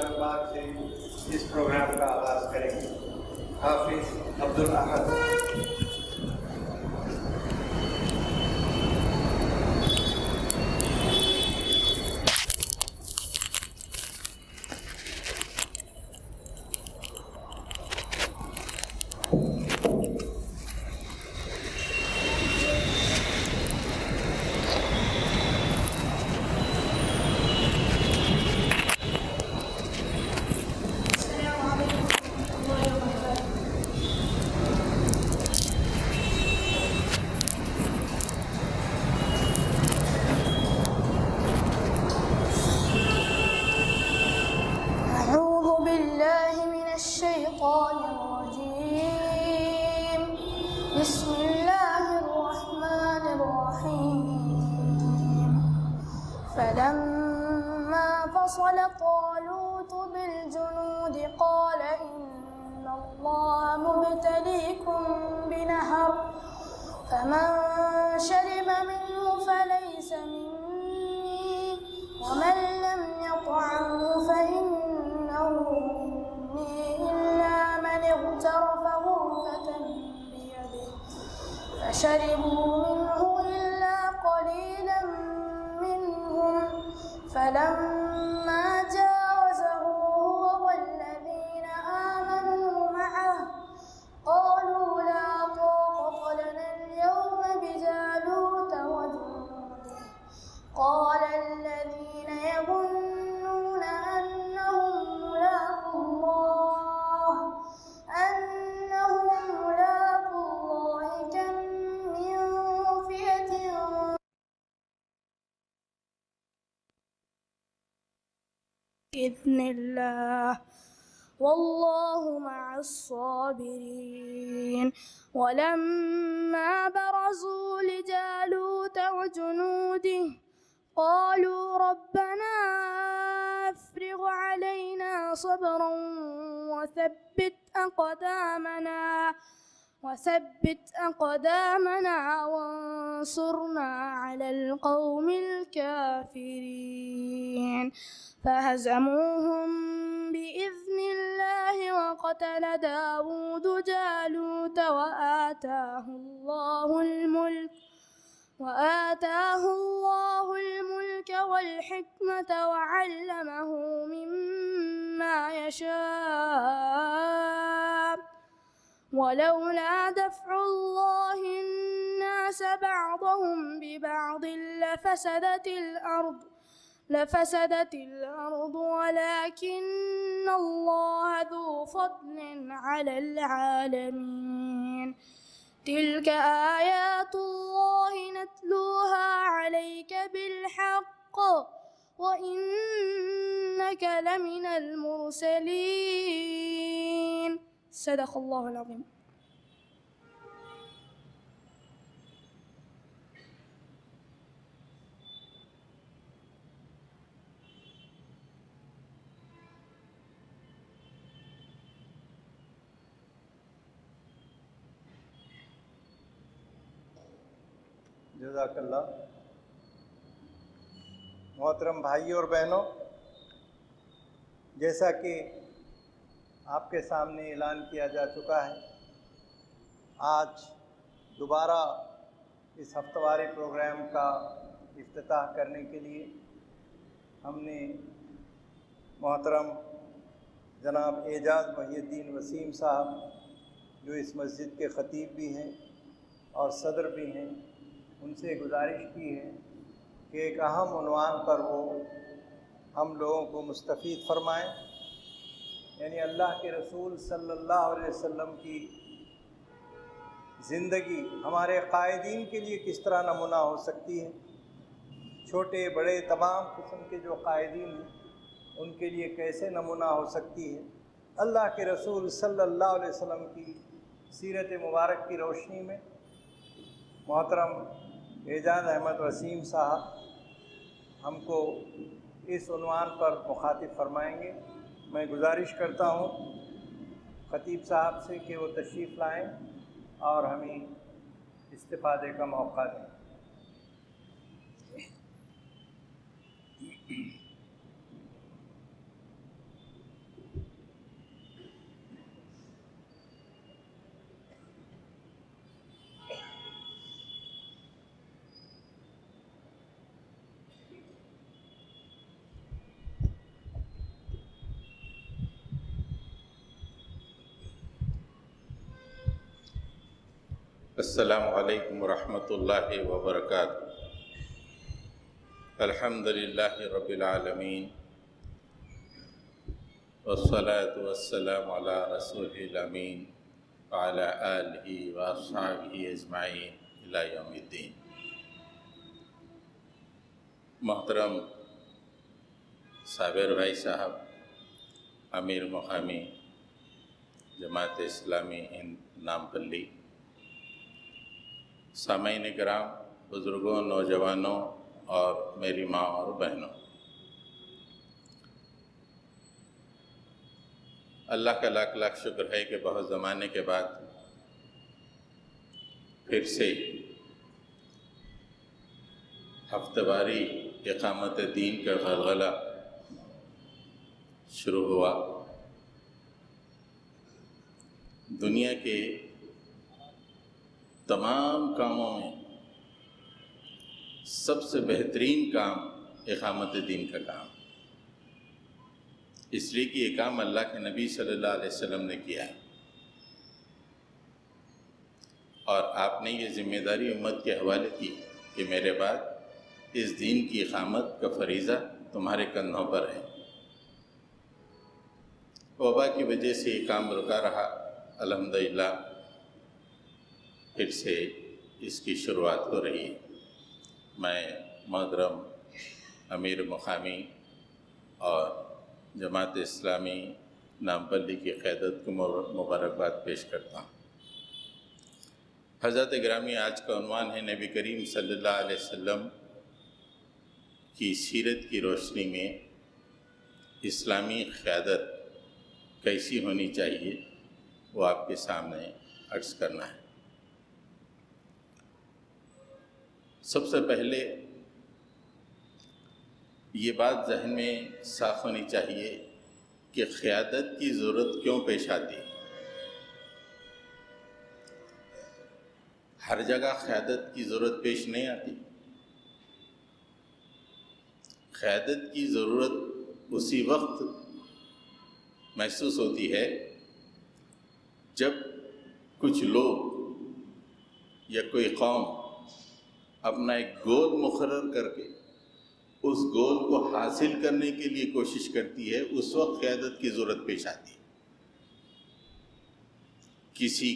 کلام پاک سے اس پروگرام کا آغاز کریں گے۔ حافظ عبدالاحد۔ بسم الله الرحمن الرحيم. فلما فصل طالوت بالجنود قال إن الله مبتليكم بنهر فمن شرب منه فليس مني ومن لم يطعمه فإنه مني إلا من اغترف غرفة بيده فشربوا منه إلا قليلا منهم فلما جاوزه هو والذين آمنوا معه قالوا لا طاقة لنا اليوم بجالوت وجنوده قال الذين يظنون أنهم ملاقو الله كم من فئة بإذن الله والله مع الصابرين. ولما برزوا لجالوت وجنوده قالوا ربنا افرغ علينا صبرا وثبت أقدامنا وانصرنا على القوم الكافرين. فهزموهم بإذن الله وقتل داود جالوت وآتاه الله الملك والحكمة وعلمه مما يشاء ولولا دفع الله الناس بعضهم ببعض لفسدت الأرض ولكن الله ذو فضل على العالمين. تلك آيات الله نتلوها عليك بالحق وإنك لمن المرسلين. صدق الله العظيم. جزاک اللہ۔ محترم بھائیوں اور بہنوں، جیسا کہ آپ کے سامنے اعلان کیا جا چکا ہے، آج دوبارہ اس ہفتہ واری پروگرام کا افتتاح کرنے کے لیے ہم نے محترم جناب اعجاز محی الدین وسیم صاحب، جو اس مسجد کے خطیب بھی ہیں اور صدر بھی ہیں، ان سے گزارش کی ہے کہ ایک اہم عنوان پر وہ ہم لوگوں کو مستفید فرمائیں، یعنی اللہ کے رسول صلی اللہ علیہ وسلم کی زندگی ہمارے قائدین کے لیے کس طرح نمونہ ہو سکتی ہے۔ چھوٹے بڑے تمام قسم کے جو قائدین ہیں ان کے لیے کیسے نمونہ ہو سکتی ہے۔ اللہ کے رسول صلی اللہ علیہ وسلم کی سیرت مبارک کی روشنی میں محترم اعجاز احمد وسیم صاحب ہم کو اس عنوان پر مخاطب فرمائیں گے۔ میں گزارش کرتا ہوں خطیب صاحب سے کہ وہ تشریف لائیں اور ہمیں استفادے کا موقع دیں۔ السلام علیکم ورحمۃ اللہ وبرکاتہ۔ الحمد للہ رب العالمین والصلاة والسلام علی رسولہ الامین وعلی آلہ واصحابہ اجمعین الی یوم الدین۔ محترم صابر بھائی صاحب، امیر مقامی جماعت اسلامی ہند نامپلی، سامعین کرام، بزرگوں، نوجوانوں اور میری ماں اور بہنوں، اللہ کا لاکھ لاکھ شکر ہے کہ بہت زمانے کے بعد پھر سے ہفتہ واری اقامت دین کا غلغلہ شروع ہوا۔ دنیا کے تمام کاموں میں سب سے بہترین کام اقامت دین کا کام، اس لیے کہ یہ کام اللہ کے نبی صلی اللہ علیہ وسلم نے کیا ہے، اور آپ نے یہ ذمہ داری امت کے حوالے کی کہ میرے بعد اس دین کی اقامت کا فریضہ تمہارے کندھوں پر ہے۔ وبا کی وجہ سے یہ کام رکا رہا، الحمدللہ پھر سے اس کی شروعات ہو رہی ہے۔ میں محترم امیر مقامی اور جماعت اسلامی نامپلی کی قیادت کو مبارکباد پیش کرتا ہوں۔ حضرت گرامی، آج کا عنوان ہے نبی کریم صلی اللہ علیہ وسلم کی سیرت کی روشنی میں اسلامی قیادت کیسی ہونی چاہیے، وہ آپ کے سامنے عرض کرنا ہے۔ سب سے پہلے یہ بات ذہن میں صاف ہونی چاہیے کہ قیادت کی ضرورت کیوں پیش آتی ہے۔ ہر جگہ قیادت کی ضرورت پیش نہیں آتی۔ قیادت کی ضرورت اسی وقت محسوس ہوتی ہے جب کچھ لوگ یا کوئی قوم اپنا ایک گول مقرر کر کے اس گول کو حاصل کرنے کے لیے کوشش کرتی ہے، اس وقت قیادت کی ضرورت پیش آتی ہے۔ کسی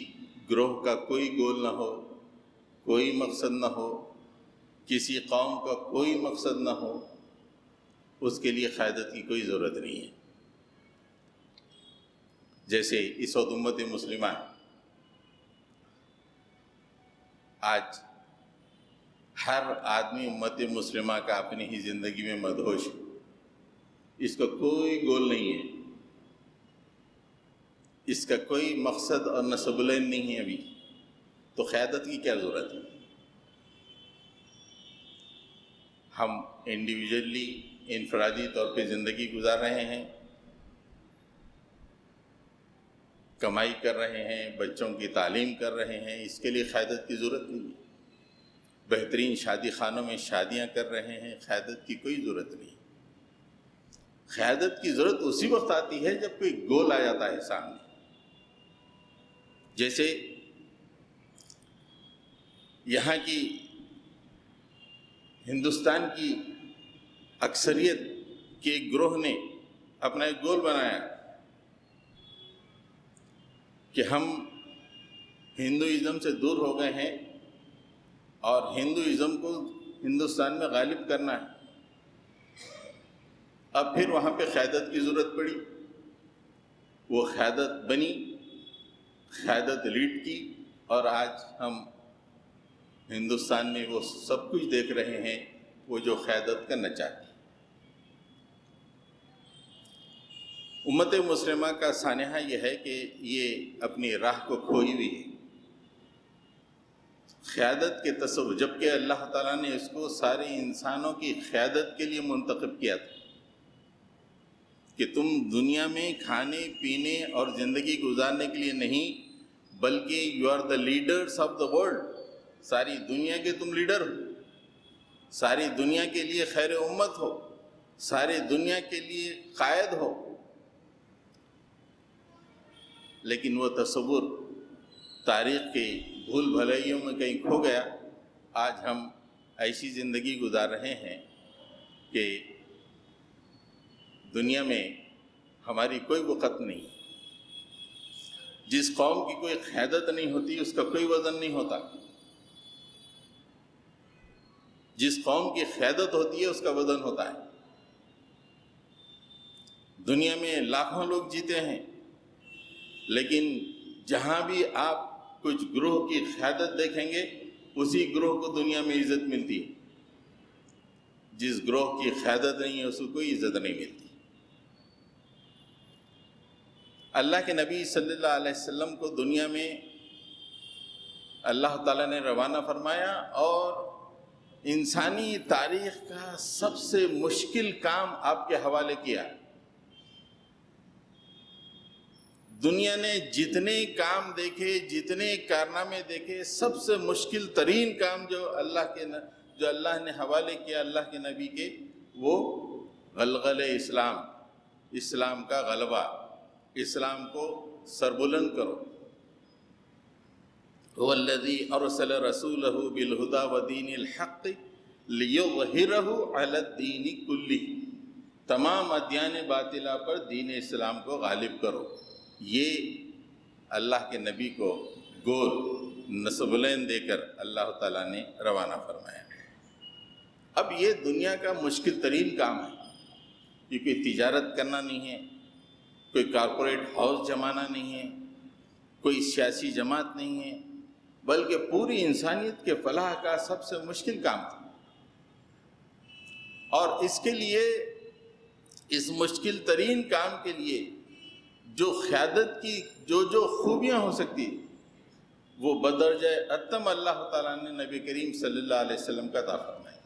گروہ کا کوئی گول نہ ہو، کوئی مقصد نہ ہو، کسی قوم کا کوئی مقصد نہ ہو، اس کے لیے قیادت کی کوئی ضرورت نہیں ہے۔ جیسے اس وقت امت مسلمہ آج ہر آدمی امت مسلمہ کا اپنی ہی زندگی میں مدہوش ہے، اس کا کوئی گول نہیں ہے، اس کا کوئی مقصد اور نصب العین نہیں ہے ابھی، تو قیادت کی کیا ضرورت ہے؟ ہم انڈیویجولی انفرادی طور پہ زندگی گزار رہے ہیں، کمائی کر رہے ہیں، بچوں کی تعلیم کر رہے ہیں، اس کے لیے قیادت کی ضرورت نہیں ہے۔ بہترین شادی خانوں میں شادیاں کر رہے ہیں، قیادت کی کوئی ضرورت نہیں۔ قیادت کی ضرورت اسی وقت آتی ہے جب کوئی گول آ جاتا ہے سامنے۔ جیسے یہاں کی ہندوستان کی اکثریت کے ایک گروہ نے اپنا ایک گول بنایا کہ ہم ہندوازم سے دور ہو گئے ہیں اور ہندوازم کو ہندوستان میں غالب کرنا ہے۔ اب پھر وہاں پہ قیادت کی ضرورت پڑی، وہ قیادت بنی، قیادت لیڈ کی، اور آج ہم ہندوستان میں وہ سب کچھ دیکھ رہے ہیں وہ جو قیادت کرنا چاہتی ہے۔ امت مسلمہ کا سانحہ یہ ہے کہ یہ اپنی راہ کو کھوئی ہوئی ہے، قیادت کے تصور، جبکہ اللہ تعالیٰ نے اس کو سارے انسانوں کی قیادت کے لیے منتخب کیا تھا کہ تم دنیا میں کھانے پینے اور زندگی گزارنے کے لیے نہیں بلکہ you are the leaders of the world, ساری دنیا کے تم لیڈر ہو، ساری دنیا کے لیے خیر امت ہو، ساری دنیا کے لیے قائد ہو۔ لیکن وہ تصور تاریخ کے بھول بھلائیوں میں کہیں کھو گیا. آج ہم ایسی زندگی گزار رہے ہیں کہ دنیا میں ہماری کوئی وقت نہیں. جس قوم کی کوئی قیادت نہیں ہوتی اس کا کوئی وزن نہیں ہوتا. جس قوم کی قیادت ہوتی ہے اس کا وزن ہوتا ہے. دنیا میں لاکھوں لوگ جیتے ہیں، لیکن جہاں بھی آپ کچھ گروہ کی قیادت دیکھیں گے اسی گروہ کو دنیا میں عزت ملتی ہے. جس گروہ کی قیادت نہیں ہے اس کو کوئی عزت نہیں ملتی. اللہ کے نبی صلی اللہ علیہ وسلم کو دنیا میں اللہ تعالیٰ نے روانہ فرمایا اور انسانی تاریخ کا سب سے مشکل کام آپ کے حوالے کیا. دنیا نے جتنے کام دیکھے، جتنے کارنامے دیکھے، سب سے مشکل ترین کام جو اللہ نے حوالے کیا اللہ کے نبی کے، وہ غلغل اسلام، اسلام کا غلبہ، اسلام کو سربلند کرو. هو الذی ارسل رسولہ بالہدی ودین الحق لیظہرہ علی الدین کلہ. تمام ادیان باطلہ پر دین اسلام کو غالب کرو. یہ اللہ کے نبی کو گول نسبلین دے کر اللہ تعالیٰ نے روانہ فرمایا. اب یہ دنیا کا مشکل ترین کام ہے. یہ کوئی تجارت کرنا نہیں ہے، کوئی کارپوریٹ ہاؤس جمانا نہیں ہے، کوئی سیاسی جماعت نہیں ہے، بلکہ پوری انسانیت کے فلاح کا سب سے مشکل کام تھا. اور اس کے لیے، اس مشکل ترین کام کے لیے جو قیادت کی جو خوبیاں ہو سکتی وہ بدرجہ اتم اللہ تعالیٰ نے نبی کریم صلی اللہ علیہ وسلم کا عطا فرمایا.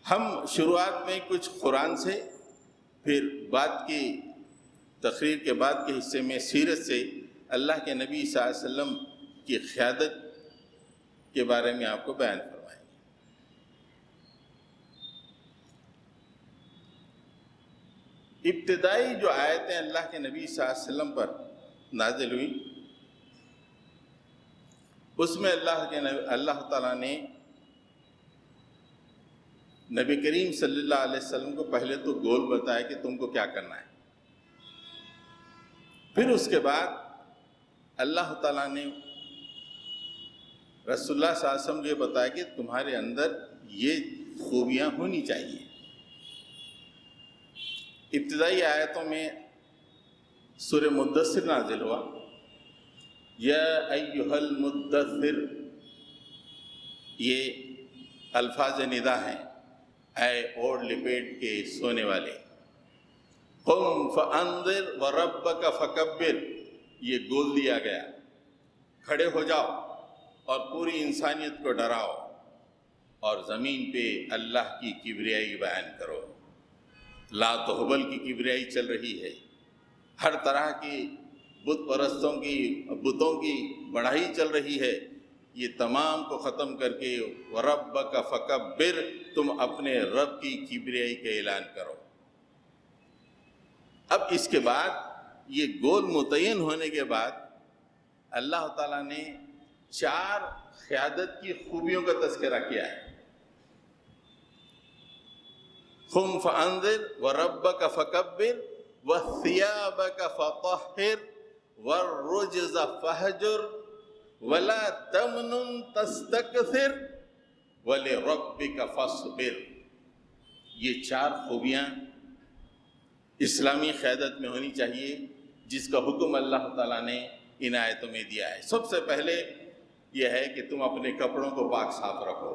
ہم شروعات میں کچھ قرآن سے، پھر بعد کی تقریر کے بعد کے حصے میں سیرت سے اللہ کے نبی صلی اللہ علیہ وسلم کی قیادت کے بارے میں آپ کو بیان فرمائیں گے. ابتدائی جو آیتیں اللہ کے نبی صلی اللہ علیہ وسلم پر نازل ہوئی اس میں اللہ تعالیٰ نے نبی کریم صلی اللہ علیہ وسلم کو پہلے تو گول بتایا کہ تم کو کیا کرنا ہے. پھر اس کے بعد اللہ تعالیٰ نے رسول اللہ صلی اللہ علیہ وسلم کو یہ بتایا کہ تمہارے اندر یہ خوبیاں ہونی چاہیے. ابتدائی آیتوں میں سورہ مدثر نازل ہوا. یا ایھا المدثر، یہ الفاظ ندا ہیں، اے اوڑھ لپیٹ کے سونے والے. قم فانذر وربک فکبر، یہ گول دیا گیا، کھڑے ہو جاؤ اور پوری انسانیت کو ڈراؤ اور زمین پہ اللہ کی کبریائی بیان کرو. لات و حبل کی کبریائی چل رہی ہے، ہر طرح کی بت پرستوں کی، بتوں کی بڑھائی چل رہی ہے. یہ تمام کو ختم کر کے وَرَبَّكَ فَكَبِّرْ، تم اپنے رب کی کبریائی کا اعلان کرو. اب اس کے بعد یہ گول متعین ہونے کے بعد اللہ تعالیٰ نے 4 قیادت کی خوبیوں کا تذکرہ کیا ہے. قم فانذر وربک فکبر وثیابک فطہر والرجز فہجر ولا تمنن تستکثر ولربک فاصبر. یہ 4 خوبیاں اسلامی قیادت میں ہونی چاہیے جس کا حکم اللہ تعالیٰ نے ان آیتوں میں دیا ہے. سب سے پہلے یہ ہے کہ تم اپنے کپڑوں کو پاک صاف رکھو.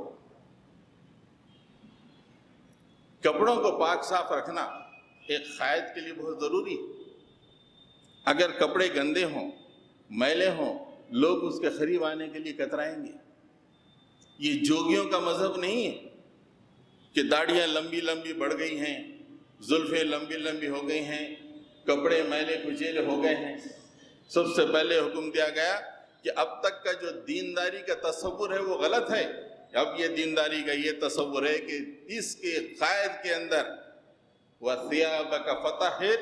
کپڑوں کو پاک صاف رکھنا ایک قائد کے لیے بہت ضروری ہے. اگر کپڑے گندے ہوں، میلے ہوں، لوگ اس کے قریب آنے کے لیے کترائیں گے. یہ جوگیوں کا مذہب نہیں ہے کہ داڑھیاں لمبی لمبی بڑھ گئی ہیں، زلفیں لمبی لمبی ہو گئی ہیں، کپڑے میلے کچیلے ہو گئے ہیں. سب سے پہلے حکم دیا گیا کہ اب تک کا جو دینداری کا تصور ہے وہ غلط ہے. اب یہ دینداری کا یہ تصور ہے کہ اس کے قائد کے اندر وَثِيَابَكَ فَطَهِّرْ،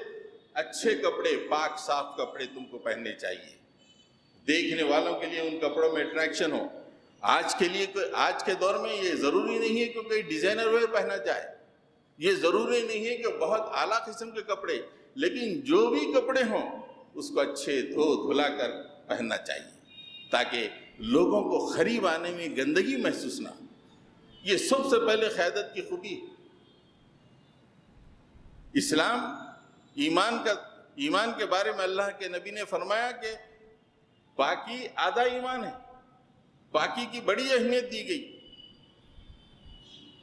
اچھے کپڑے، پاک صاف کپڑے تم کو پہننے چاہیے. دیکھنے والوں کے لیے ان کپڑوں میں اٹریکشن ہو. آج کے دور میں یہ ضروری نہیں ہے کہ کوئی ڈیزائنر ویئر پہنا جائے، یہ ضروری نہیں ہے کہ بہت اعلیٰ قسم کے کپڑے، لیکن جو بھی کپڑے ہوں اس کو اچھے دھلا کر پہننا چاہیے تاکہ لوگوں کو قریب آنے میں گندگی محسوس نہ ہو. یہ سب سے پہلے قیادت کی خوبی ہے. اسلام ایمان کے بارے میں اللہ کے نبی نے فرمایا کہ پاکی آدھا ایمان ہے، پاکی کی بڑی اہمیت دی گئی.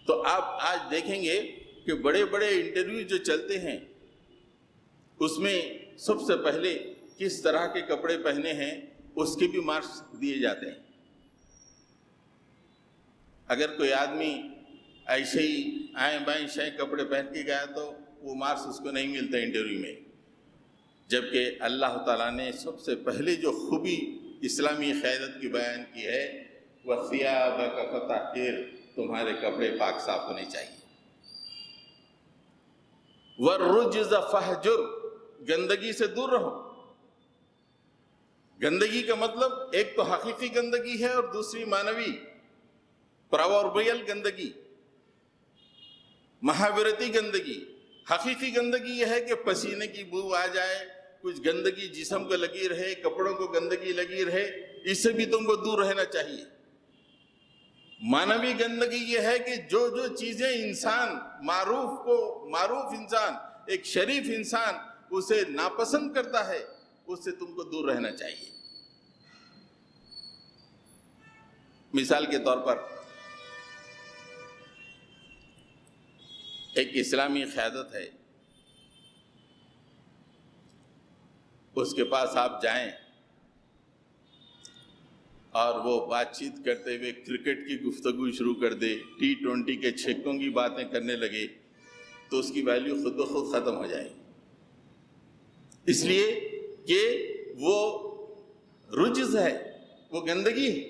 تو آپ آج دیکھیں گے کہ بڑے بڑے انٹرویو جو چلتے ہیں اس میں سب سے پہلے کس طرح کے کپڑے پہنے ہیں اس کے بھی مارکس دیے جاتے ہیں. اگر کوئی آدمی ایسے ہی آئیں بائیں شائیں کپڑے پہن کے گیا تو وہ مارکس اس کو نہیں ملتا انٹرویو میں. جبکہ اللہ تعالیٰ نے سب سے پہلے جو خوبی اسلامی قیادت کی بیان کی ہے وَثِيَابَكَ فَطَهِّرْ، تمہارے کپڑے پاک صاف ہونے چاہیے. وَالرُّجْزَ فَاهْجُرْ، گندگی سے دور رہو. گندگی کا مطلب ایک تو حقیقی گندگی ہے اور دوسری معنوی پراوربیل گندگی، محاورتی گندگی. حقیقی گندگی یہ ہے کہ پسینے کی بو آ جائے، کچھ گندگی جسم کو لگی رہے، کپڑوں کو گندگی لگی رہے، اس سے بھی تم کو دور رہنا چاہیے. معنوی گندگی یہ ہے کہ جو چیزیں انسان معروف انسان، ایک شریف انسان اسے ناپسند کرتا ہے، اس سے تم کو دور رہنا چاہیے. مثال کے طور پر ایک اسلامی قیادت ہے، اس کے پاس آپ جائیں اور وہ بات چیت کرتے ہوئے کرکٹ کی گفتگو شروع کر دے، T20 کے چھکوں کی باتیں کرنے لگے تو اس کی ویلیو خود بخود ختم ہو جائے. اس لیے کہ وہ رجز ہے، وہ گندگی ہے.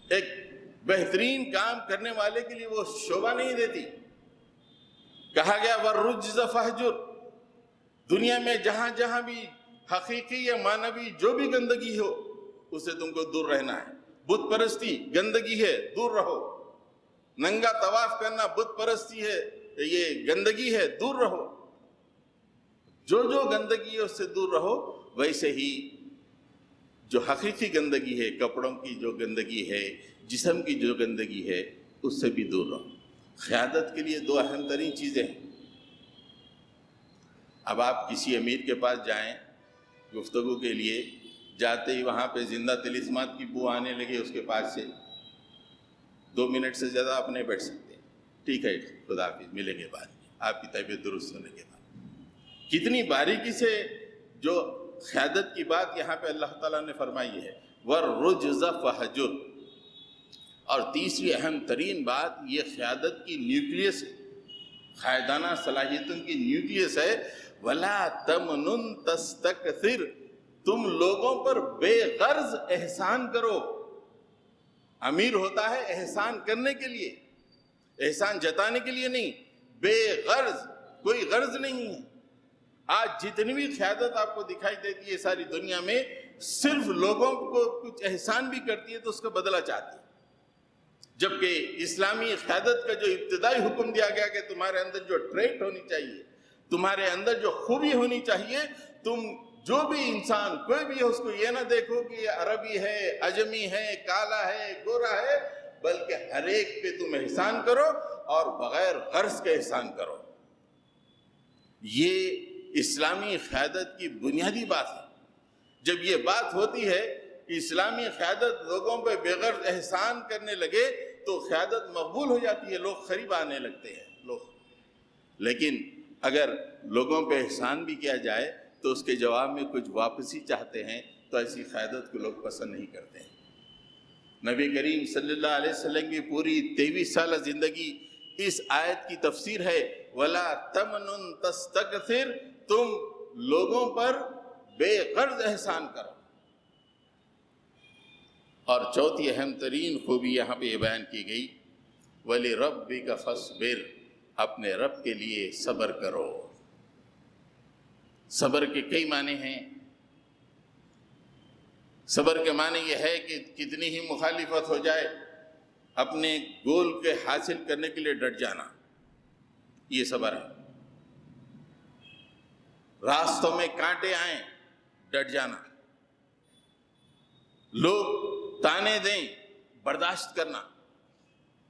ایک بہترین کام کرنے والے کے لیے وہ شوبہ نہیں دیتی. کہا گیا وَالرُّجْزَ فَاهْجُرْ، دنیا میں جہاں جہاں بھی حقیقی یا معنوی جو بھی گندگی ہو اسے تم کو دور رہنا ہے. بت پرستی گندگی ہے، دور رہو. ننگا طواف کرنا بت پرستی ہے، یہ گندگی ہے، دور رہو. جو گندگی ہے اس سے دور رہو. ویسے ہی جو حقیقی گندگی ہے، کپڑوں کی جو گندگی ہے، جسم کی جو گندگی ہے، اس سے بھی دور رہو. قیادت کے لیے دو اہم ترین چیزیں ہیں. اب آپ کسی امیر کے پاس جائیں گفتگو کے لیے، جاتے ہی وہاں پہ زندہ طلسمات کی بو آنے لگے اس کے پاس سے، 2 منٹ سے زیادہ آپ نہیں بیٹھ سکتے. ٹھیک ہے خدا حافظ، ملیں گے بعد میں، آپ کی طبیعت درست ہونے کے بعد. کتنی باریکی سے جو قیادت کی بات یہاں پہ اللہ تعالیٰ نے فرمائی ہے وَالرُّجْزَ فَاهْجُرْ. اور تیسری اہم ترین بات یہ قیادت کی نیوکلیس ہے، قائدانہ صلاحیتوں کی نیوکلیس ہے. وَلَا تَمْنُن تَسْتَكْثِرْ، تم لوگوں پر بے غرض احسان کرو. امیر ہوتا ہے احسان کرنے کے لیے، احسان جتانے کے لیے نہیں. بے غرض، کوئی غرض نہیں ہے. آج جتنی بھی قیادت آپ کو دکھائی دیتی ہے ساری دنیا میں، صرف لوگوں کو کچھ احسان بھی کرتی ہے تو اس کا بدلہ چاہتی ہے. جبکہ اسلامی قیادت کا جو ابتدائی حکم دیا گیا کہ تمہارے اندر جو ٹریٹ ہونی چاہیے، تمہارے اندر جو خوبی ہونی چاہیے، تم جو بھی انسان کوئی بھی ہے اس کو یہ نہ دیکھو کہ یہ عربی ہے، عجمی ہے، کالا ہے، گورا ہے، بلکہ ہر ایک پہ تم احسان کرو اور بغیر غرض کے احسان کرو. یہ اسلامی قیادت کی بنیادی بات ہے. جب یہ بات ہوتی ہے کہ اسلامی قیادت لوگوں پہ بے غرض احسان کرنے لگے تو قیادت مقبول ہو جاتی ہے، لوگ قریب آنے لگتے ہیں. لیکن اگر لوگوں پہ احسان بھی کیا جائے تو اس کے جواب میں کچھ واپسی چاہتے ہیں تو ایسی قیادت کو لوگ پسند نہیں کرتے ہیں. نبی کریم صلی اللہ علیہ وسلم کی پوری 23 سالہ زندگی اس آیت کی تفسیر ہے وَلَا تَمْنُن تَسْتَكْثِرْ، تم لوگوں پر بے غرض احسان کرو. اور چوتھی اہم ترین خوبی یہاں پہ یہ بیان کی گئی وَلِرَبِّكَ فَاصْبِرْ، اپنے رب کے لیے صبر کرو. صبر کے کئی معنی ہیں. صبر کے معنی یہ ہے کہ کتنی ہی مخالفت ہو جائے اپنے گول کے حاصل کرنے کے لیے ڈٹ جانا، یہ صبر ہے۔ راستوں میں کانٹے آئیں، ڈٹ جانا، لوگ تانے دیں، برداشت کرنا،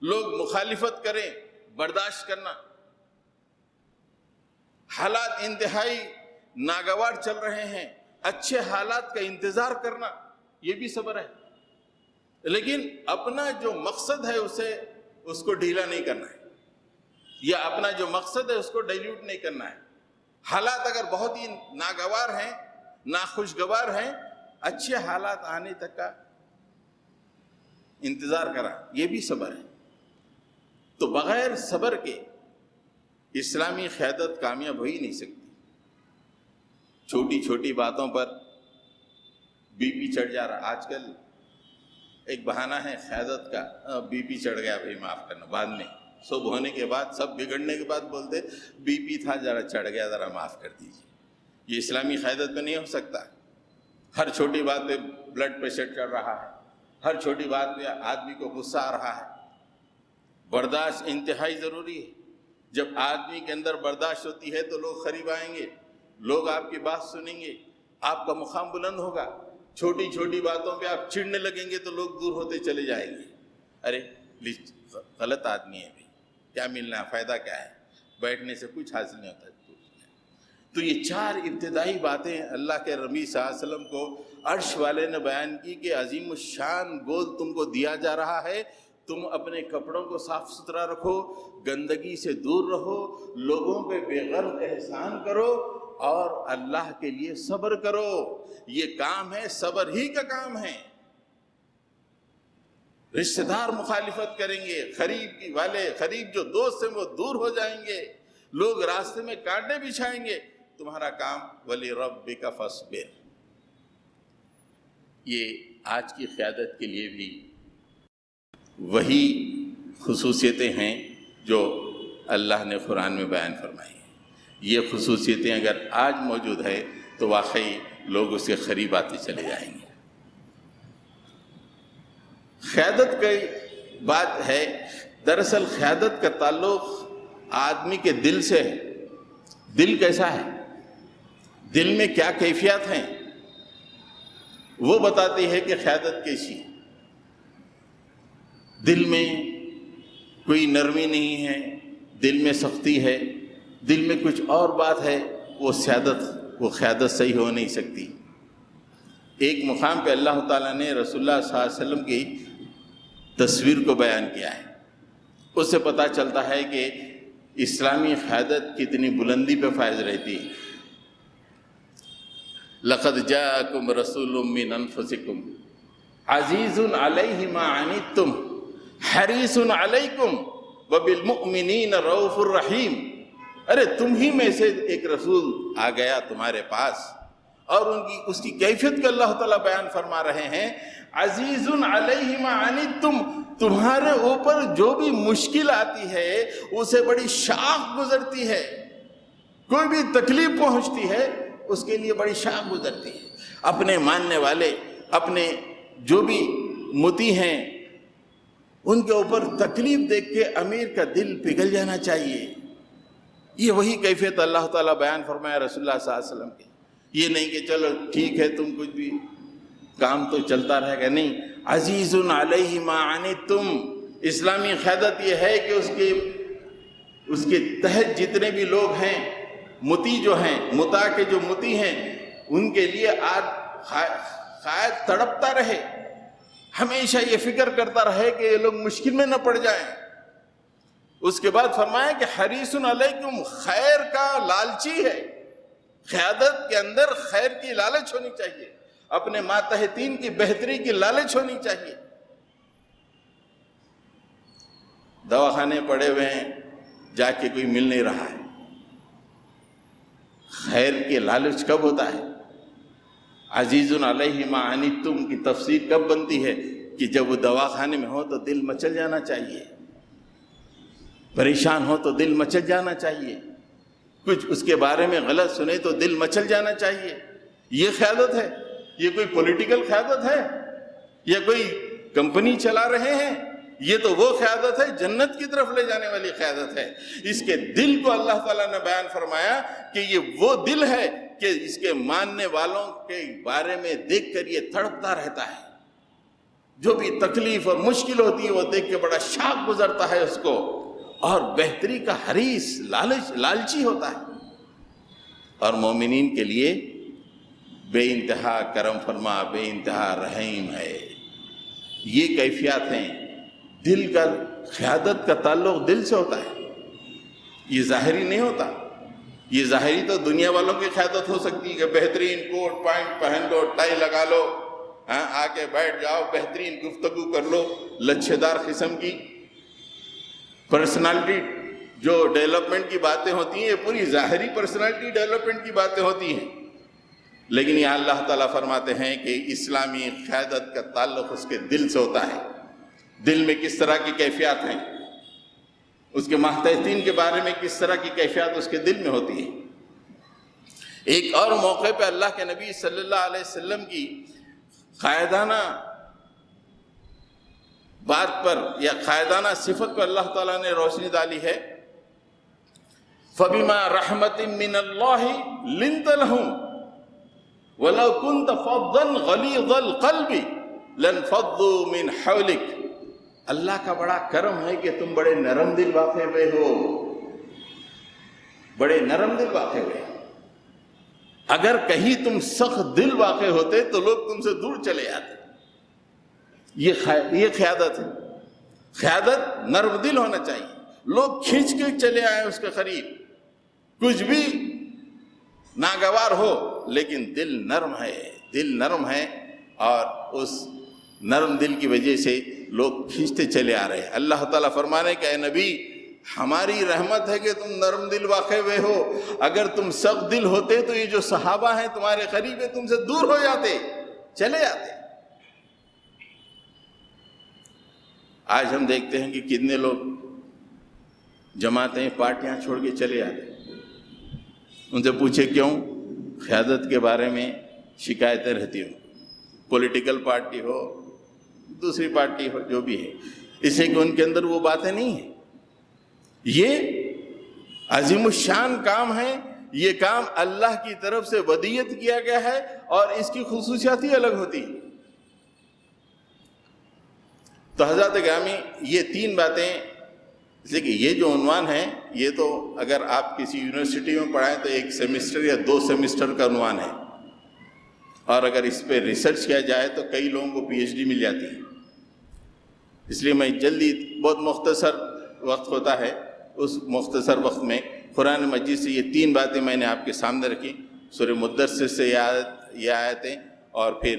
لوگ مخالفت کریں، برداشت کرنا، حالات انتہائی ناگوار چل رہے ہیں، اچھے حالات کا انتظار کرنا، یہ بھی صبر ہے۔ لیکن اپنا جو مقصد ہے اس کو ڈھیلا نہیں کرنا ہے، یا اپنا جو مقصد ہے اس کو ڈائلیوٹ نہیں کرنا ہے۔ حالات اگر بہت ہی ناگوار ہیں، ناخوشگوار ہیں، اچھے حالات آنے تک کا انتظار کرا، یہ بھی صبر ہے۔ تو بغیر صبر کے اسلامی قیادت کامیاب ہو ہی نہیں سکتی۔ چھوٹی چھوٹی باتوں پر بی پی چڑھ جا رہا، آج کل ایک بہانہ ہے قیادت کا، بی پی چڑھ گیا بھائی معاف کرنا، بعد میں سب ہونے کے بعد، سب بگڑنے کے بعد بولتے بی پی تھا، ذرا چڑھ گیا، ذرا معاف کر دیجیے۔ یہ اسلامی قیادت میں نہیں ہو سکتا۔ ہر چھوٹی بات پہ بلڈ پریشر چڑھ رہا ہے، ہر چھوٹی بات پہ آدمی کو غصہ آ رہا ہے۔ برداشت انتہائی ضروری ہے۔ جب آدمی کے اندر برداشت ہوتی ہے تو لوگ قریب آئیں گے، لوگ آپ کی بات سنیں گے، آپ کا مقام بلند ہوگا۔ چھوٹی چھوٹی باتوں پہ آپ چڑھنے لگیں گے تو لوگ دور ہوتے چلے جائیں گے۔ ارے غلط آدمی ہے بھائی، کیا ملنا ہے، فائدہ کیا ہے، بیٹھنے سے کچھ حاصل نہیں ہوتا۔ تو یہ چار ابتدائی باتیں اللہ کے نبی صلی اللہ علیہ وسلم کو عرش والے نے بیان کی کہ عظیم الشان گول تم کو دیا جا رہا ہے، تم اپنے کپڑوں کو صاف ستھرا رکھو، گندگی سے دور رہو، لوگوں پہ بے غرض احسان کرو اور اللہ کے لیے صبر کرو۔ یہ کام ہے، صبر ہی کا کام ہے۔ رشتہ دار مخالفت کریں گے، قریب جو دوست ہیں وہ دور ہو جائیں گے، لوگ راستے میں کانٹے بچھائیں گے، تمہارا کام وَلِرَبِّكَ فَاصْبِرْ۔ یہ آج کی قیادت کے لیے بھی وہی خصوصیتیں ہیں جو اللہ نے قرآن میں بیان فرمائی ہیں۔ یہ خصوصیتیں اگر آج موجود ہے تو واقعی لوگ اس کے قریب آتے چلے جائیں گے۔ قیادت کی بات ہے، دراصل قیادت کا تعلق آدمی کے دل سے ہے۔ دل کیسا ہے، دل میں کیا کیفیات ہیں، وہ بتاتی ہے کہ قیادت کیسی ہے۔ دل میں کوئی نرمی نہیں ہے، دل میں سختی ہے، دل میں کچھ اور بات ہے، وہ قیادت صحیح ہو نہیں سکتی۔ ایک مقام پہ اللہ تعالیٰ نے رسول اللہ صلی اللہ علیہ وسلم کی تصویر کو بیان کیا ہے۔ اس سے پتہ چلتا ہے کہ اسلامی قیادت کتنی بلندی پہ فائز رہتی ہے۔ لَقَدْ جَاءَكُمْ رَسُولٌ مِّنْ أَنفُسِكُمْ عَزِيزٌ عَلَيْهِ مَا عَنِتُّمْ حَرِيصٌ عَلَيْكُمْ وَبِالْمُؤْمِنِينَ رَءُوفٌ رَحِيمٌ۔ ارے تم ہی میں سے ایک رسول آ گیا تمہارے پاس، اور اس کی کیفیت کو اللہ تعالیٰ بیان فرما رہے ہیں۔ عزیز علیہ ما عنتم، تمہارے اوپر جو بھی مشکل آتی ہے اسے بڑی شاق گزرتی ہے، کوئی بھی تکلیف پہنچتی ہے اس کے لیے بڑی شاق گزرتی ہے۔ اپنے ماننے والے، اپنے جو بھی متی ہیں، ان کے اوپر تکلیف دیکھ کے امیر کا دل پگھل جانا چاہیے۔ یہ وہی کیفیت اللہ تعالیٰ بیان فرمایا رسول اللہ صلی اللہ علیہ وسلم کی۔ یہ نہیں کہ چلو ٹھیک ہے تم کچھ بھی کام تو چلتا رہے گا، نہیں، عزیز علیہ ما عنتم۔ اسلامی قیادت یہ ہے کہ اس کے تحت جتنے بھی لوگ ہیں، متی جو ہیں، متا کے جو متی ہیں، ان کے لیے قائد تڑپتا رہے، ہمیشہ یہ فکر کرتا رہے کہ یہ لوگ مشکل میں نہ پڑ جائیں۔ اس کے بعد فرمایا کہ حریص علیکم، خیر کا لالچی ہے۔ قیادت کے اندر خیر کی لالچ ہونی چاہیے، اپنے ماتحتین کی بہتری کی لالچ ہونی چاہیے۔ دواخانے پڑے ہوئے ہیں، جا کے کوئی مل نہیں رہا ہے، خیر کے لالچ کب ہوتا ہے؟ عزیز علیہ ما عنتم کی تفسیر کب بنتی ہے کہ جب وہ دواخانے میں ہو تو دل مچل جانا چاہیے، پریشان ہو تو دل مچل جانا چاہیے، کچھ اس کے بارے میں غلط سنے تو دل مچل جانا چاہیے۔ یہ قیادت ہے۔ یہ کوئی پولیٹیکل قیادت ہے یا کوئی کمپنی چلا رہے ہیں؟ یہ تو وہ قیادت ہے جنت کی طرف لے جانے والی قیادت ہے۔ اس کے دل کو اللہ تعالیٰ نے بیان فرمایا کہ یہ وہ دل ہے کہ اس کے ماننے والوں کے بارے میں دیکھ کر یہ تڑپتا رہتا ہے، جو بھی تکلیف اور مشکل ہوتی ہے وہ دیکھ کے بڑا شاق گزرتا ہے اس کو، اور بہتری کا حریص لالچی ہوتا ہے۔ اور مومنین کے لیے بے انتہا کرم فرما، بے انتہا رحیم ہے۔ یہ کیفیات ہیں۔ دل کا قیادت کا تعلق دل سے ہوتا ہے، یہ ظاہری نہیں ہوتا۔ یہ ظاہری تو دنیا والوں کی قیادت ہو سکتی ہے کہ بہترین کوٹ پینٹ پہن لو، ٹائی لگا لو، آ کے بیٹھ جاؤ، بہترین گفتگو کر لو، لچھے دار قسم کی پرسنالٹی جو ڈیولپمنٹ کی باتیں ہوتی ہیں، یہ پوری ظاہری پرسنالٹی ڈیولپمنٹ کی باتیں ہوتی ہیں۔ لیکن یہاں اللہ تعالیٰ فرماتے ہیں کہ اسلامی قیادت کا تعلق اس کے دل سے ہوتا ہے۔ دل میں کس طرح کی کیفیات ہیں، اس کے ماتحتین کے بارے میں کس طرح کی کیفیات اس کے دل میں ہوتی ہے۔ ایک اور موقع پہ اللہ کے نبی صلی اللہ علیہ وسلم کی قائدانہ بات پر یا قائدانہ صفت پر اللہ تعالیٰ نے روشنی ڈالی ہے۔ فَبِمَا رَحْمَةٍ مِّنَ اللَّهِ لِنْتَ لَهُمْ وَلَوْ كُنْتَ فَظًّا غَلِيظَ الْقَلْبِ لَانْفَضُّوا مِنْ حَوْلِكَ۔ اللہ کا بڑا کرم ہے کہ تم بڑے نرم دل واقع ہوئے ہو، بڑے نرم دل واقع ہوئے۔ اگر کہیں تم سخت دل واقع ہوتے تو لوگ تم سے دور چلے جاتے۔ یہ قیادت ہے۔ قیادت نرم دل ہونا چاہیے، لوگ کھینچ کے چلے آئے اس کے قریب، کچھ بھی ناگوار ہو لیکن دل نرم ہے، دل نرم ہے، اور اس نرم دل کی وجہ سے لوگ کھینچتے چلے آ رہے ہیں۔ اللہ تعالیٰ فرمانے کہ اے نبی، ہماری رحمت ہے کہ تم نرم دل واقع ہوئے ہو، اگر تم سخت دل ہوتے تو یہ جو صحابہ ہیں تمہارے قریب ہے تم سے دور ہو جاتے، چلے جاتے۔ آج ہم دیکھتے ہیں کہ کتنے لوگ جماعتیں پارٹیاں چھوڑ کے چلے جاتے، ان سے پوچھے کیوں؟ قیادت کے بارے میں شکایتیں رہتی ہوں، پولیٹیکل پارٹی ہو، دوسری پارٹی ہو، جو بھی ہے، اس لیے کہ ان کے اندر وہ باتیں نہیں ہیں۔ یہ عظیم الشان کام ہے، یہ کام اللہ کی طرف سے ودیت کیا گیا ہے، اور اس کی خصوصیات ہی الگ ہوتی ہیں۔ تو حضرات گرامی، یہ تین باتیں، اس لیے کہ یہ جو عنوان ہے یہ تو اگر آپ کسی یونیورسٹی میں پڑھائیں تو 1 سیمسٹر یا 2 سیمسٹر کا عنوان ہے، اور اگر اس پہ ریسرچ کیا جائے تو کئی لوگوں کو PhD مل جاتی ہے۔ اس لیے میں جلدی، بہت مختصر وقت ہوتا ہے، اس مختصر وقت میں قرآن مجید سے یہ 3 باتیں میں نے آپ کے سامنے رکھی۔ سورہ مدثر سے یہ آیتیں، اور پھر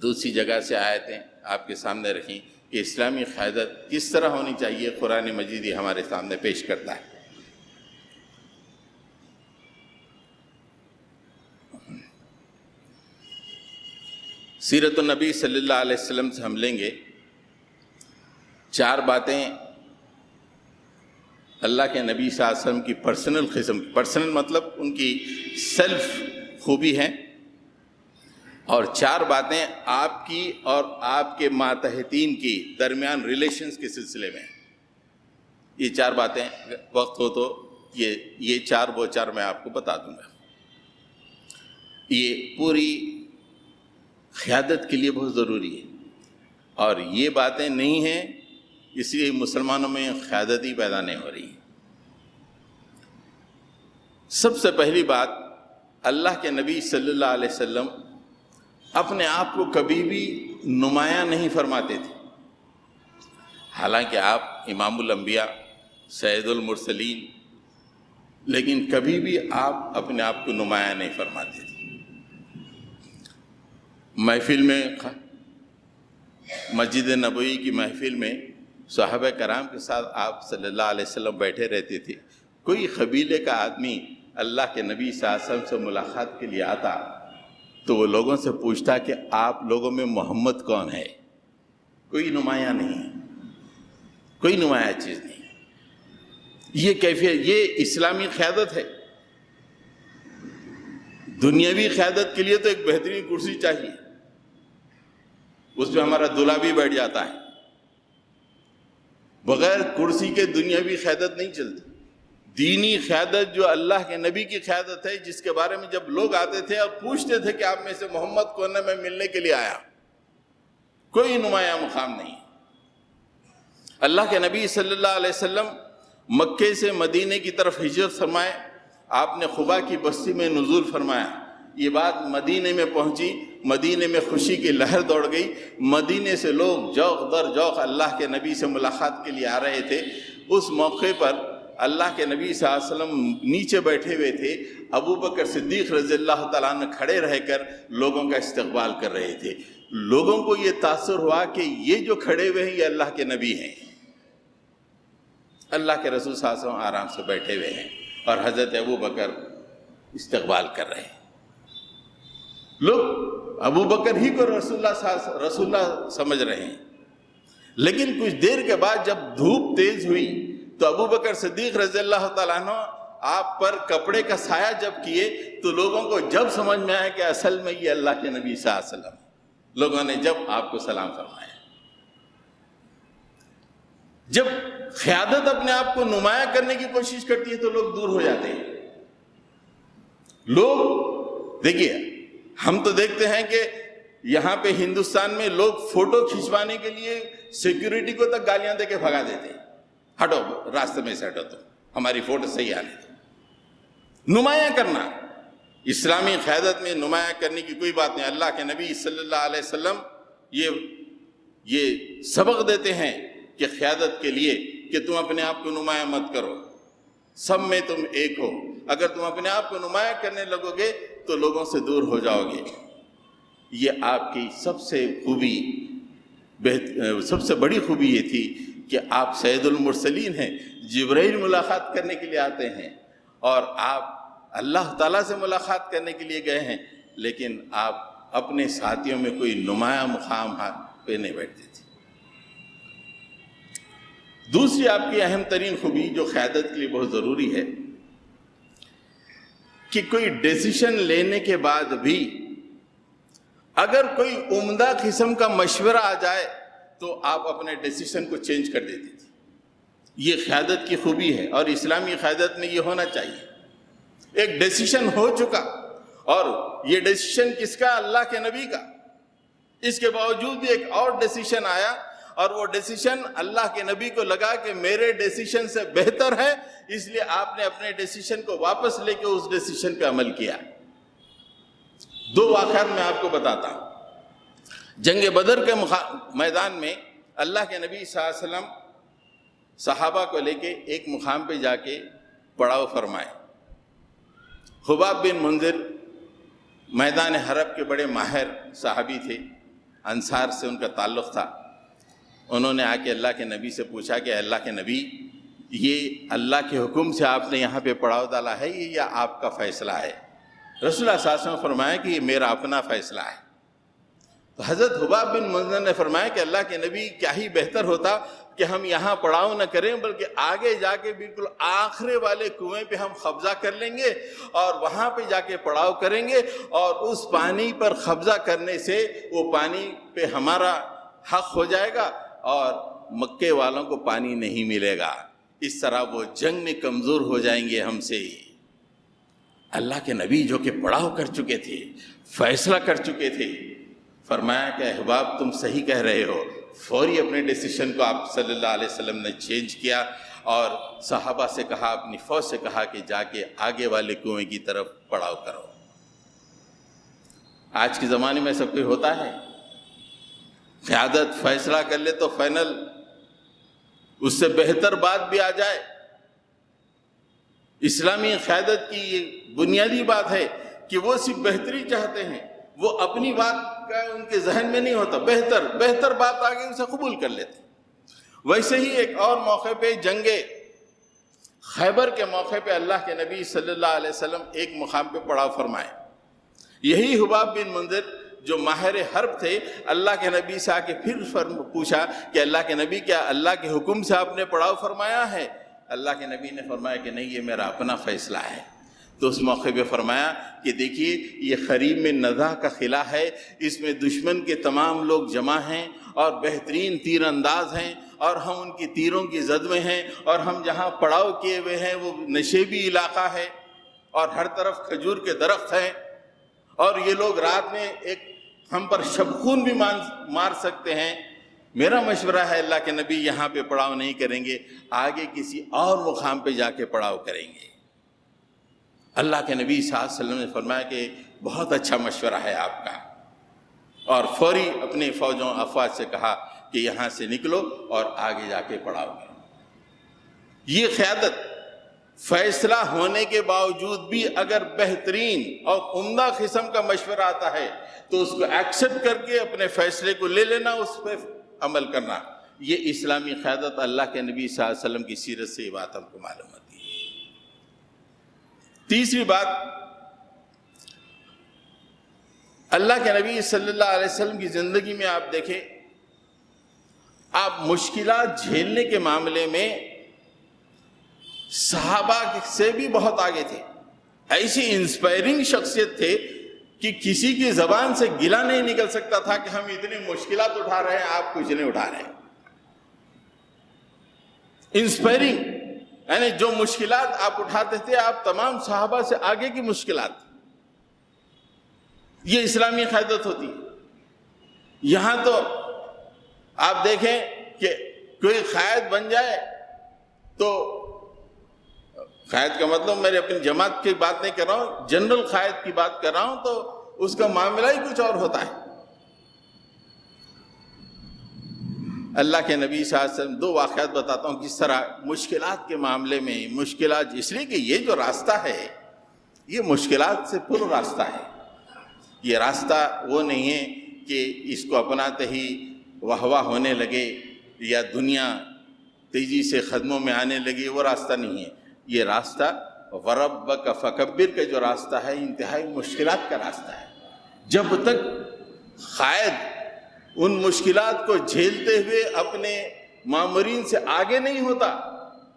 دوسری جگہ سے آیتیں آپ کے سامنے رکھیں کہ اسلامی قیادت کس طرح ہونی چاہیے، قرآن مجید یہ ہمارے سامنے پیش کرتا ہے۔ سیرت النبی صلی اللہ علیہ وسلم سے ہم لیں گے 4 باتیں اللہ کے نبی صلی اللہ علیہ وسلم کی پرسنل قسم کی، پرسنل مطلب ان کی سیلف خوبی ہیں، اور 4 باتیں آپ کی اور آپ کے ماتحتین کی درمیان ریلیشنز کے سلسلے میں۔ یہ 4 باتیں وقت ہو تو یہ 4 وہ 4 میں آپ کو بتا دوں گا۔ یہ پوری قیادت کے لیے بہت ضروری ہے، اور یہ باتیں نہیں ہیں اس لیے مسلمانوں میں قیادت ہی پیدا نہیں ہو رہی۔ سب سے پہلی بات، اللہ کے نبی صلی اللہ علیہ وسلم اپنے آپ کو کبھی بھی نمایاں نہیں فرماتے تھے، حالانکہ آپ امام الانبیاء، سید المرسلین، لیکن کبھی بھی آپ اپنے آپ کو نمایاں نہیں فرماتے تھے۔ محفل میں، مسجد نبوی کی محفل میں صحابہ کرام کے ساتھ آپ صلی اللہ علیہ وسلم بیٹھے رہتے تھے۔ کوئی قبیلے کا آدمی اللہ کے نبی صلی اللہ علیہ وسلم سے ملاقات کے لیے آتا تو وہ لوگوں سے پوچھتا کہ آپ لوگوں میں محمد کون ہے؟ کوئی نمایاں نہیں، کوئی نمایاں چیز نہیں۔ یہ کیفیت، یہ اسلامی قیادت ہے۔ دنیاوی قیادت کے لیے تو ایک بہترین کرسی چاہیے، اس پہ ہمارا دلہا بھی بیٹھ جاتا ہے. بغیر کرسی کے دنیاوی قیادت نہیں چلتی. دینی قیادت جو اللہ کے نبی کی قیادت ہے، جس کے بارے میں جب لوگ آتے تھے اور پوچھتے تھے کہ آپ میں سے محمد کون ہے، میں ملنے کے لیے آیا، کوئی نمایاں مقام نہیں. اللہ کے نبی صلی اللہ علیہ وسلم مکے سے مدینے کی طرف ہجرت فرمائے، آپ نے قباء کی بستی میں نزول فرمایا. یہ بات مدینے میں پہنچی، مدینے میں خوشی کی لہر دوڑ گئی. مدینے سے لوگ جوق در جوق اللہ کے نبی سے ملاقات کے لیے آ رہے تھے. اس موقع پر اللہ کے نبی صلی اللہ علیہ وسلم نیچے بیٹھے ہوئے تھے. ابو بکر صدیق رضی اللہ تعالیٰ عنہ کھڑے رہ کر لوگوں کا استقبال کر رہے تھے. لوگوں کو یہ تاثر ہوا کہ یہ جو کھڑے ہوئے ہیں یہ اللہ کے نبی ہیں. اللہ کے رسول صلی اللہ علیہ وسلم آرام سے بیٹھے ہوئے ہیں اور حضرت ابو بکر استقبال کر رہے ہیں. لوگ ابو بکر ہی کو رسول اللہ سمجھ رہے ہیں. لیکن کچھ دیر کے بعد جب دھوپ تیز ہوئی تو ابو بکر صدیق رضی اللہ تعالیٰ عنہ آپ پر کپڑے کا سایہ جب کیے تو لوگوں کو جب سمجھ میں آیا کہ اصل میں یہ اللہ کے نبی صلی اللہ علیہ وسلم. لوگوں نے جب آپ کو سلام فرمایا. جب قیادت اپنے آپ کو نمایاں کرنے کی کوشش کرتی ہے تو لوگ دور ہو جاتے ہیں. لوگ دیکھیے، ہم تو دیکھتے ہیں کہ یہاں پہ ہندوستان میں لوگ فوٹو کھنچوانے کے لیے سیکیورٹی کو تک گالیاں دے کے بھگا دیتے ہیں. ہٹو راستے میں سے ہٹو، تو ہماری فوٹو صحیح آنے دو. نمایاں کرنا، اسلامی قیادت میں نمایاں کرنے کی کوئی بات نہیں. اللہ کے نبی صلی اللہ علیہ وسلم یہ سبق دیتے ہیں کہ قیادت کے لیے کہ تم اپنے آپ کو نمایاں مت کرو، سب میں تم ایک ہو. اگر تم اپنے آپ کو نمایاں کرنے لگو گے تو لوگوں سے دور ہو جاؤ گے. یہ آپ کی سب سے بڑی خوبی یہ تھی کہ آپ سید المرسلین ہیں. جبرائیل ملاقات کرنے کے لیے آتے ہیں اور آپ اللہ تعالیٰ سے ملاقات کرنے کے لیے گئے ہیں، لیکن آپ اپنے ساتھیوں میں کوئی نمایاں مقام پہ نہیں بیٹھتے تھے. دوسری آپ کی اہم ترین خوبی جو قیادت کے لیے بہت ضروری ہے کہ کوئی ڈیسیشن لینے کے بعد بھی اگر کوئی عمدہ قسم کا مشورہ آ جائے تو آپ اپنے ڈیسیشن کو چینج کر دیتے تھے. یہ قیادت کی خوبی ہے اور اسلامی قیادت میں یہ ہونا چاہیے. ایک ڈیسیشن ہو چکا اور یہ ڈیسیشن کس کا؟ اللہ کے نبی کا. اس کے باوجود بھی ایک اور ڈیسیشن آیا اور وہ ڈیسیشن اللہ کے نبی کو لگا کہ میرے ڈیسیشن سے بہتر ہے، اس لیے آپ نے اپنے ڈیسیشن کو واپس لے کے اس ڈیسیشن پہ عمل کیا. دو واقعات میں آپ کو بتاتا ہوں. جنگ بدر کے میدان میں اللہ کے نبی صلی اللہ علیہ وسلم صحابہ کو لے کے ایک مقام پہ جا کے پڑاؤ فرمائے. خباب بن منذر میدان حرب کے بڑے ماہر صحابی تھے، انصار سے ان کا تعلق تھا. انہوں نے آ کے اللہ کے نبی سے پوچھا کہ اللہ کے نبی، یہ اللہ کے حکم سے آپ نے یہاں پہ پڑاؤ ڈالا ہے یا آپ کا فیصلہ ہے؟ رسول اللہ صلی اللہ علیہ وسلم نے فرمایا کہ یہ میرا اپنا فیصلہ ہے. تو حضرت خباب بن منذر نے فرمایا کہ اللہ کے نبی، کیا ہی بہتر ہوتا کہ ہم یہاں پڑاؤ نہ کریں بلکہ آگے جا کے بالکل آخرے والے کنویں پہ ہم قبضہ کر لیں گے اور وہاں پہ جا کے پڑاؤ کریں گے، اور اس پانی پر قبضہ کرنے سے وہ پانی پہ ہمارا حق ہو جائے گا اور مکے والوں کو پانی نہیں ملے گا. اس طرح وہ جنگ میں کمزور ہو جائیں گے ہم سے. اللہ کے نبی جو کہ پڑاؤ کر چکے تھے، فیصلہ کر چکے تھے، فرمایا کہ احباب تم صحیح کہہ رہے ہو. فوری اپنے ڈیسیشن کو آپ صلی اللہ علیہ وسلم نے چینج کیا اور صحابہ سے کہا، اپنی فوج سے کہا کہ جا کے آگے والے کنویں کی طرف پڑاؤ کرو. آج کے زمانے میں سب کوئی ہوتا ہے، قیادت فیصلہ کر لے تو فائنل، اس سے بہتر بات بھی آ جائے. اسلامی قیادت کی یہ بنیادی بات ہے کہ وہ صرف بہتری چاہتے ہیں، وہ اپنی بات کا ان کے ذہن میں نہیں ہوتا، بہتر بات آگے اسے قبول کر لیتے. ویسے ہی ایک اور موقع پہ جنگ خیبر کے موقع پہ اللہ کے نبی صلی اللہ علیہ وسلم ایک مقام پہ پڑاؤ فرمائے. یہی خباب بن منذر جو ماہر حرب تھے، اللہ کے نبی سے آ کے پھر پوچھا کہ اللہ کے نبی، کیا اللہ کے حکم سے آپ نے پڑاؤ فرمایا ہے؟ اللہ کے نبی نے فرمایا کہ نہیں، یہ میرا اپنا فیصلہ ہے. تو اس موقع پہ فرمایا کہ دیکھیے یہ خریم نزع کا قلعہ ہے، اس میں دشمن کے تمام لوگ جمع ہیں اور بہترین تیر انداز ہیں، اور ہم ان کی تیروں کی زد میں ہیں، اور ہم جہاں پڑاؤ کیے ہوئے ہیں وہ نشیبی علاقہ ہے اور ہر طرف کھجور کے درخت ہیں، اور یہ لوگ رات میں ایک ہم پر شبخون بھی مار سکتے ہیں۔ میرا مشورہ ہے اللہ کے نبی یہاں پہ پڑاؤ نہیں کریں گے، آگے کسی اور مقام پہ جا کے پڑاؤ کریں گے۔ اللہ کے نبی صلی اللہ علیہ وسلم نے فرمایا کہ بہت اچھا مشورہ ہے آپ کا، اور فوری اپنے فوجوں افواج سے کہا کہ یہاں سے نکلو اور آگے جا کے پڑاؤ کرو۔ یہ قیادت فیصلہ ہونے کے باوجود بھی اگر بہترین اور عمدہ قسم کا مشورہ آتا ہے تو اس کو ایکسپٹ کر کے اپنے فیصلے کو لے لینا، اس پہ عمل کرنا، یہ اسلامی قیادت اللہ کے نبی صلی اللہ علیہ وسلم کی سیرت سے یہ بات ہم کو معلوم ہوتی ہے۔ تیسری بات، اللہ کے نبی صلی اللہ علیہ وسلم کی زندگی میں آپ دیکھیں، آپ مشکلات جھیلنے کے معاملے میں صحابہ سے بھی بہت آگے تھے۔ ایسی انسپائرنگ شخصیت تھے کہ کسی کی زبان سے گلہ نہیں نکل سکتا تھا کہ ہم اتنی مشکلات اٹھا رہے ہیں، آپ کچھ نہیں اٹھا رہے ہیں۔ انسپائرنگ، یعنی جو مشکلات آپ اٹھاتے تھے آپ تمام صحابہ سے آگے کی مشکلات، یہ اسلامی قیادت ہوتی ہے۔ یہاں تو آپ دیکھیں کہ کوئی قائد بن جائے تو، قائد کا مطلب میرے اپنی جماعت کی بات نہیں کر رہا ہوں، جنرل قائد کی بات کر رہا ہوں، تو اس کا معاملہ ہی کچھ اور ہوتا ہے۔ اللہ کے نبی صلی اللہ علیہ وسلم، دو واقعات بتاتا ہوں کس طرح مشکلات کے معاملے میں، مشکلات اس لیے کہ یہ جو راستہ ہے یہ مشکلات سے پر راستہ ہے۔ یہ راستہ وہ نہیں ہے کہ اس کو اپناتے ہی واہ واہ ہونے لگے یا دنیا تیزی سے قدموں میں آنے لگی، وہ راستہ نہیں ہے۔ یہ راستہ وَرَبَّكَ فَكَبِّرْ کا جو راستہ ہے انتہائی مشکلات کا راستہ ہے۔ جب تک قائد ان مشکلات کو جھیلتے ہوئے اپنے مامورین سے آگے نہیں ہوتا،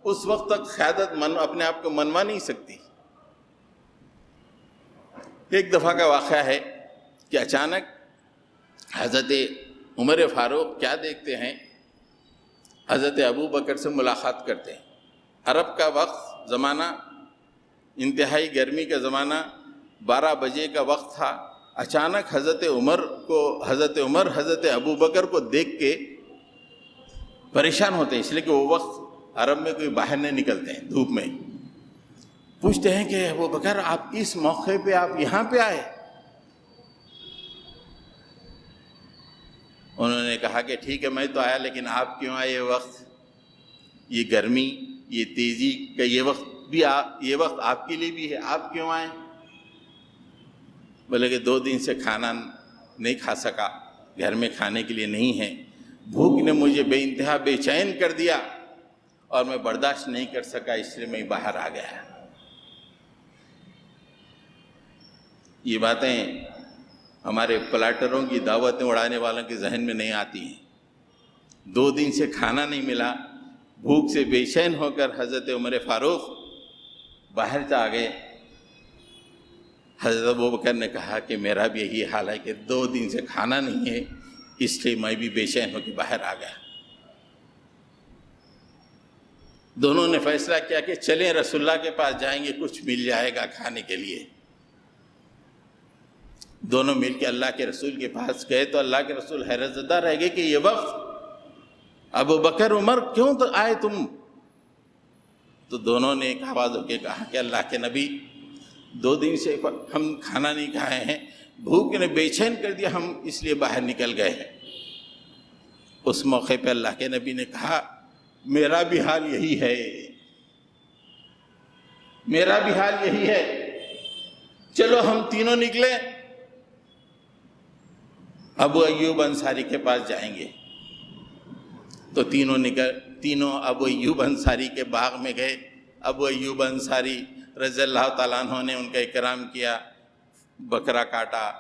اس وقت تک قیادت اپنے آپ کو منوا نہیں سکتی۔ ایک دفعہ کا واقعہ ہے کہ اچانک حضرت عمر فاروق کیا دیکھتے ہیں، حضرت ابو بکر سے ملاقات کرتے ہیں۔ عرب کا وقت زمانہ، انتہائی گرمی کا زمانہ، 12 بجے کا وقت تھا۔ اچانک حضرت عمر حضرت ابو بکر کو دیکھ کے پریشان ہوتے ہیں، اس لیے کہ وہ وقت عرب میں کوئی باہر نہیں نکلتے ہیں دھوپ میں۔ پوچھتے ہیں کہ ابو بکر آپ اس موقع پہ آپ یہاں پہ آئے؟ انہوں نے کہا کہ ٹھیک ہے میں تو آیا، لیکن آپ کیوں آئے؟ یہ وقت، یہ گرمی، یہ تیزی کا یہ وقت آپ کے لیے بھی ہے، آپ کیوں آئے؟ بولے کہ 2 دن سے کھانا نہیں کھا سکا، گھر میں کھانے کے لیے نہیں ہے، بھوک نے مجھے بے انتہا بے چین کر دیا اور میں برداشت نہیں کر سکا، اس لیے میں باہر آ گیا۔ یہ باتیں ہمارے پلاٹروں کی دعوتیں اڑانے والوں کے ذہن میں نہیں آتی ہیں۔ 2 دن سے کھانا نہیں ملا، بھوک سے بے چین ہو کر حضرت عمر فاروق باہر سے آ گئے۔ حضرت ابو بکر نے کہا کہ میرا بھی یہی حال ہے کہ 2 دن سے کھانا نہیں ہے، اس لیے میں بھی بے چین ہو کے باہر آ گیا۔ دونوں نے فیصلہ کیا کہ چلیں رسول اللہ کے پاس جائیں گے، کچھ مل جائے گا کھانے کے لیے۔ دونوں مل کے اللہ کے رسول کے پاس گئے تو اللہ کے رسول حیرت زدہ رہ گئے کہ یہ وقت ابو بکر عمر کیوں تو آئے تم؟ تو دونوں نے ایک آواز ہو کے کہا کہ اللہ کے نبی 2 دن سے ہم کھانا نہیں کھائے ہیں، بھوک نے بے چین کر دیا، ہم اس لیے باہر نکل گئے ہیں۔ اس موقع پہ اللہ کے نبی نے کہا میرا بھی حال یہی ہے، میرا بھی حال یہی ہے، چلو ہم تینوں نکلیں، ابو ایوب انصاری کے پاس جائیں گے۔ تو تینوں ابو ایوب انصاری کے باغ میں گئے۔ ابو ایوب انصاری رضی اللہ تعالیٰ عنہ نے ان کا اکرام کیا، بکرا کاٹا،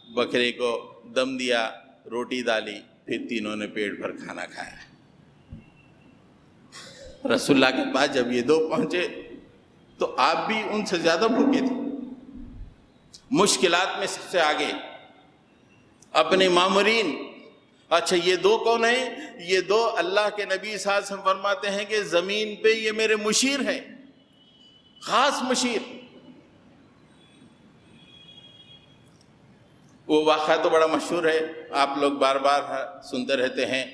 بکرے کو دم دیا، روٹی ڈالی، پھر تینوں نے پیٹ بھر کھانا کھایا۔ رسول اللہ کے پاس جب یہ 2 پہنچے تو آپ بھی ان سے زیادہ بھوکے تھے، مشکلات میں سب سے آگے اپنے مامورین۔ اچھا یہ دو کون ہیں؟ یہ دو اللہ کے نبی صلی اللہ علیہ وسلم فرماتے ہیں کہ زمین پہ یہ میرے مشیر ہیں، خاص مشیر۔ وہ واقعہ تو بڑا مشہور ہے، آپ لوگ بار بار سنتے رہتے ہیں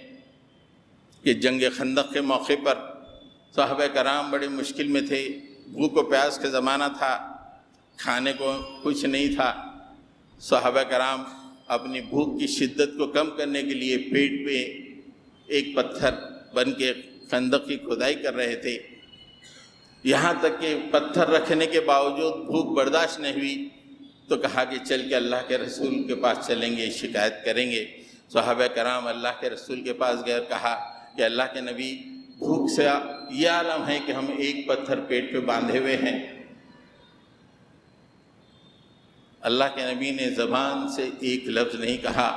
کہ جنگ خندق کے موقع پر صحابہ کرام بڑی مشکل میں تھے، بھوک و پیاس کا زمانہ تھا، کھانے کو کچھ نہیں تھا۔ صحابہ کرام اپنی بھوک کی شدت کو کم کرنے کے لیے پیٹ پہ ایک پتھر بن کے خندق کی کھدائی کر رہے تھے، یہاں تک کہ پتھر رکھنے کے باوجود بھوک برداشت نہیں ہوئی تو کہا کہ چل کے اللہ کے رسول کے پاس چلیں گے، شکایت کریں گے۔ صحابہ کرام اللہ کے رسول کے پاس گئے اور کہا کہ اللہ کے نبی، بھوک سے یہ عالم ہے کہ ہم ایک پتھر پیٹ پہ باندھے ہوئے ہیں۔ اللہ کے نبی نے زبان سے ایک لفظ نہیں کہا،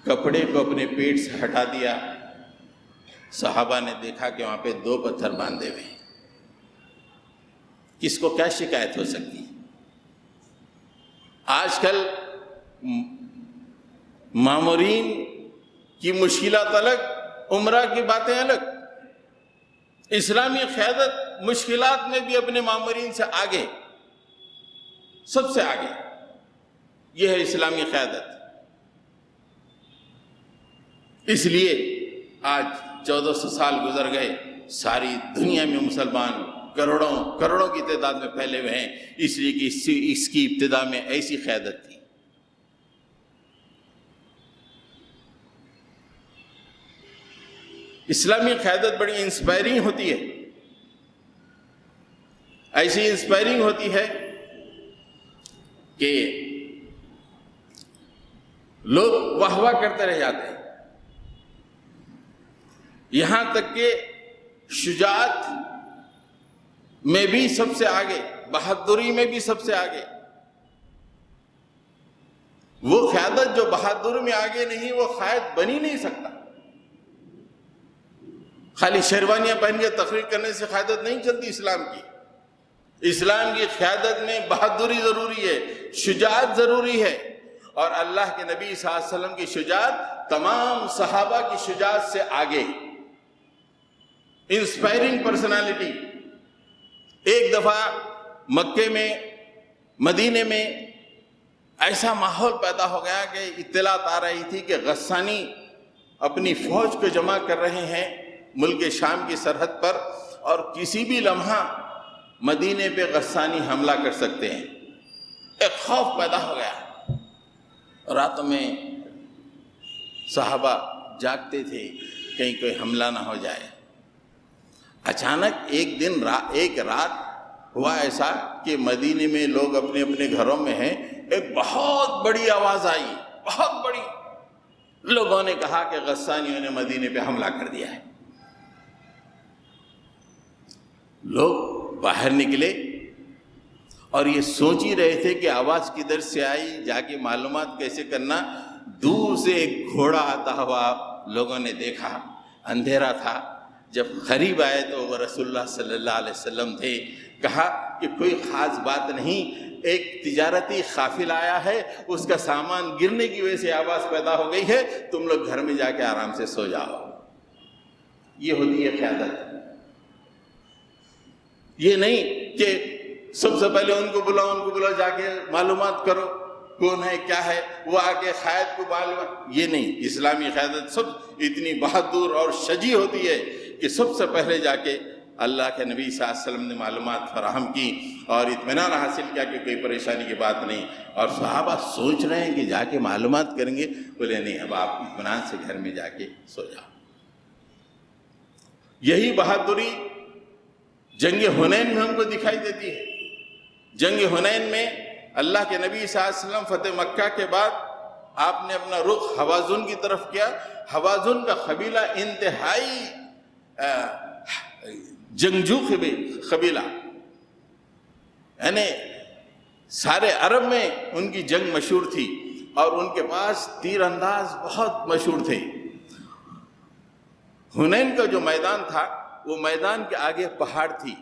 کپڑے کو اپنے پیٹ سے ہٹا دیا۔ صحابہ نے دیکھا کہ وہاں پہ 2 پتھر باندھے ہوئے ہیں۔ کس کو کیا شکایت ہو سکتی ہے؟ آج کل مامورین کی مشکلات الگ، عمرہ کی باتیں الگ۔ اسلامی قیادت مشکلات میں بھی اپنے مامورین سے آگے، سب سے آگے۔ یہ ہے اسلامی قیادت۔ اس لیے آج 1400 سال گزر گئے، ساری دنیا میں مسلمان کروڑوں کی تعداد میں پھیلے ہوئے ہیں، اس لیے کہ اس کی ابتدا میں ایسی قیادت تھی۔ اسلامی قیادت بڑی انسپائرنگ ہوتی ہے، ایسی انسپائرنگ ہوتی ہے کہ لوگ واہ واہ کرتے رہ جاتے ہیں، یہاں تک کہ شجاعت میں بھی سب سے آگے، بہادری میں بھی سب سے آگے۔ وہ قیادت جو بہادر میں آگے نہیں، وہ قائد بن ہی نہیں سکتا۔ خالی شیروانیاں پہن کے تقریر کرنے سے قیادت نہیں چلتی اسلام کی۔ اسلام کی قیادت میں بہادری ضروری ہے، شجاعت ضروری ہے، اور اللہ کے نبی صلی اللہ علیہ وسلم کی شجاعت تمام صحابہ کی شجاعت سے آگے۔ Inspiring personality. ایک دفعہ مکے میں، مدینے میں ایسا ماحول پیدا ہو گیا کہ اطلاعات آ رہی تھی کہ غسانی اپنی فوج کو جمع کر رہے ہیں ملک شام کی سرحد پر، اور کسی بھی لمحہ مدینے پہ غسانی حملہ کر سکتے ہیں۔ ایک خوف پیدا ہو گیا، راتوں میں صحابہ جاگتے تھے کہیں کوئی حملہ نہ ہو جائے۔ اچانک ایک رات ہوا ایسا کہ مدینے میں لوگ اپنے اپنے گھروں میں ہیں، ایک بہت بڑی آواز آئی، بہت بڑی۔ لوگوں نے کہا کہ غسانیوں نے مدینے پہ حملہ کر دیا ہے۔ لوگ باہر نکلے اور یہ سوچ ہی رہے تھے کہ آواز کدھر سے آئی، جا کے معلومات کیسے کرنا۔ دور سے ایک گھوڑا آتا ہوا لوگوں نے دیکھا، اندھیرا تھا۔ جب قریب آئے تو وہ رسول اللہ صلی اللہ علیہ وسلم تھے۔ کہا کہ کوئی خاص بات نہیں، ایک تجارتی قافلہ آیا ہے، اس کا سامان گرنے کی وجہ سے آواز پیدا ہو گئی ہے، تم لوگ گھر میں جا کے آرام سے سو جاؤ۔ یہ ہوتی ہے قیادت۔ یہ نہیں کہ سب سے پہلے ان کو بلاؤ جا کے معلومات کرو کون ہے کیا ہے، وہ آ کے قائد کو معلومات، یہ نہیں۔ اسلامی قیادت سب اتنی بہادر اور شجاع ہوتی ہے کہ سب سے پہلے جا کے اللہ کے نبی صلی اللہ علیہ وسلم نے معلومات فراہم کی اور اطمینان حاصل کیا کہ کوئی پریشانی کی بات نہیں۔ اور صحابہ سوچ رہے ہیں کہ جا کے معلومات کریں گے، بولے نہیں، اب آپ اطمینان سے گھر میں جا کے سو جاؤ۔ یہی بہادری جنگ حنین میں ہم کو دکھائی دیتی ہے۔ جنگ حنین میں اللہ کے نبی صلی اللہ علیہ وسلم فتح مکہ کے بعد آپ نے اپنا رخ حوازن کی طرف کیا۔ حوازن کا قبیلہ انتہائی جنگجو قبیلہ، یعنی سارے عرب میں ان کی جنگ مشہور تھی، اور ان کے پاس تیر انداز بہت مشہور تھے۔ حنین کا جو میدان تھا، وہ میدان کے آگے پہاڑ تھی،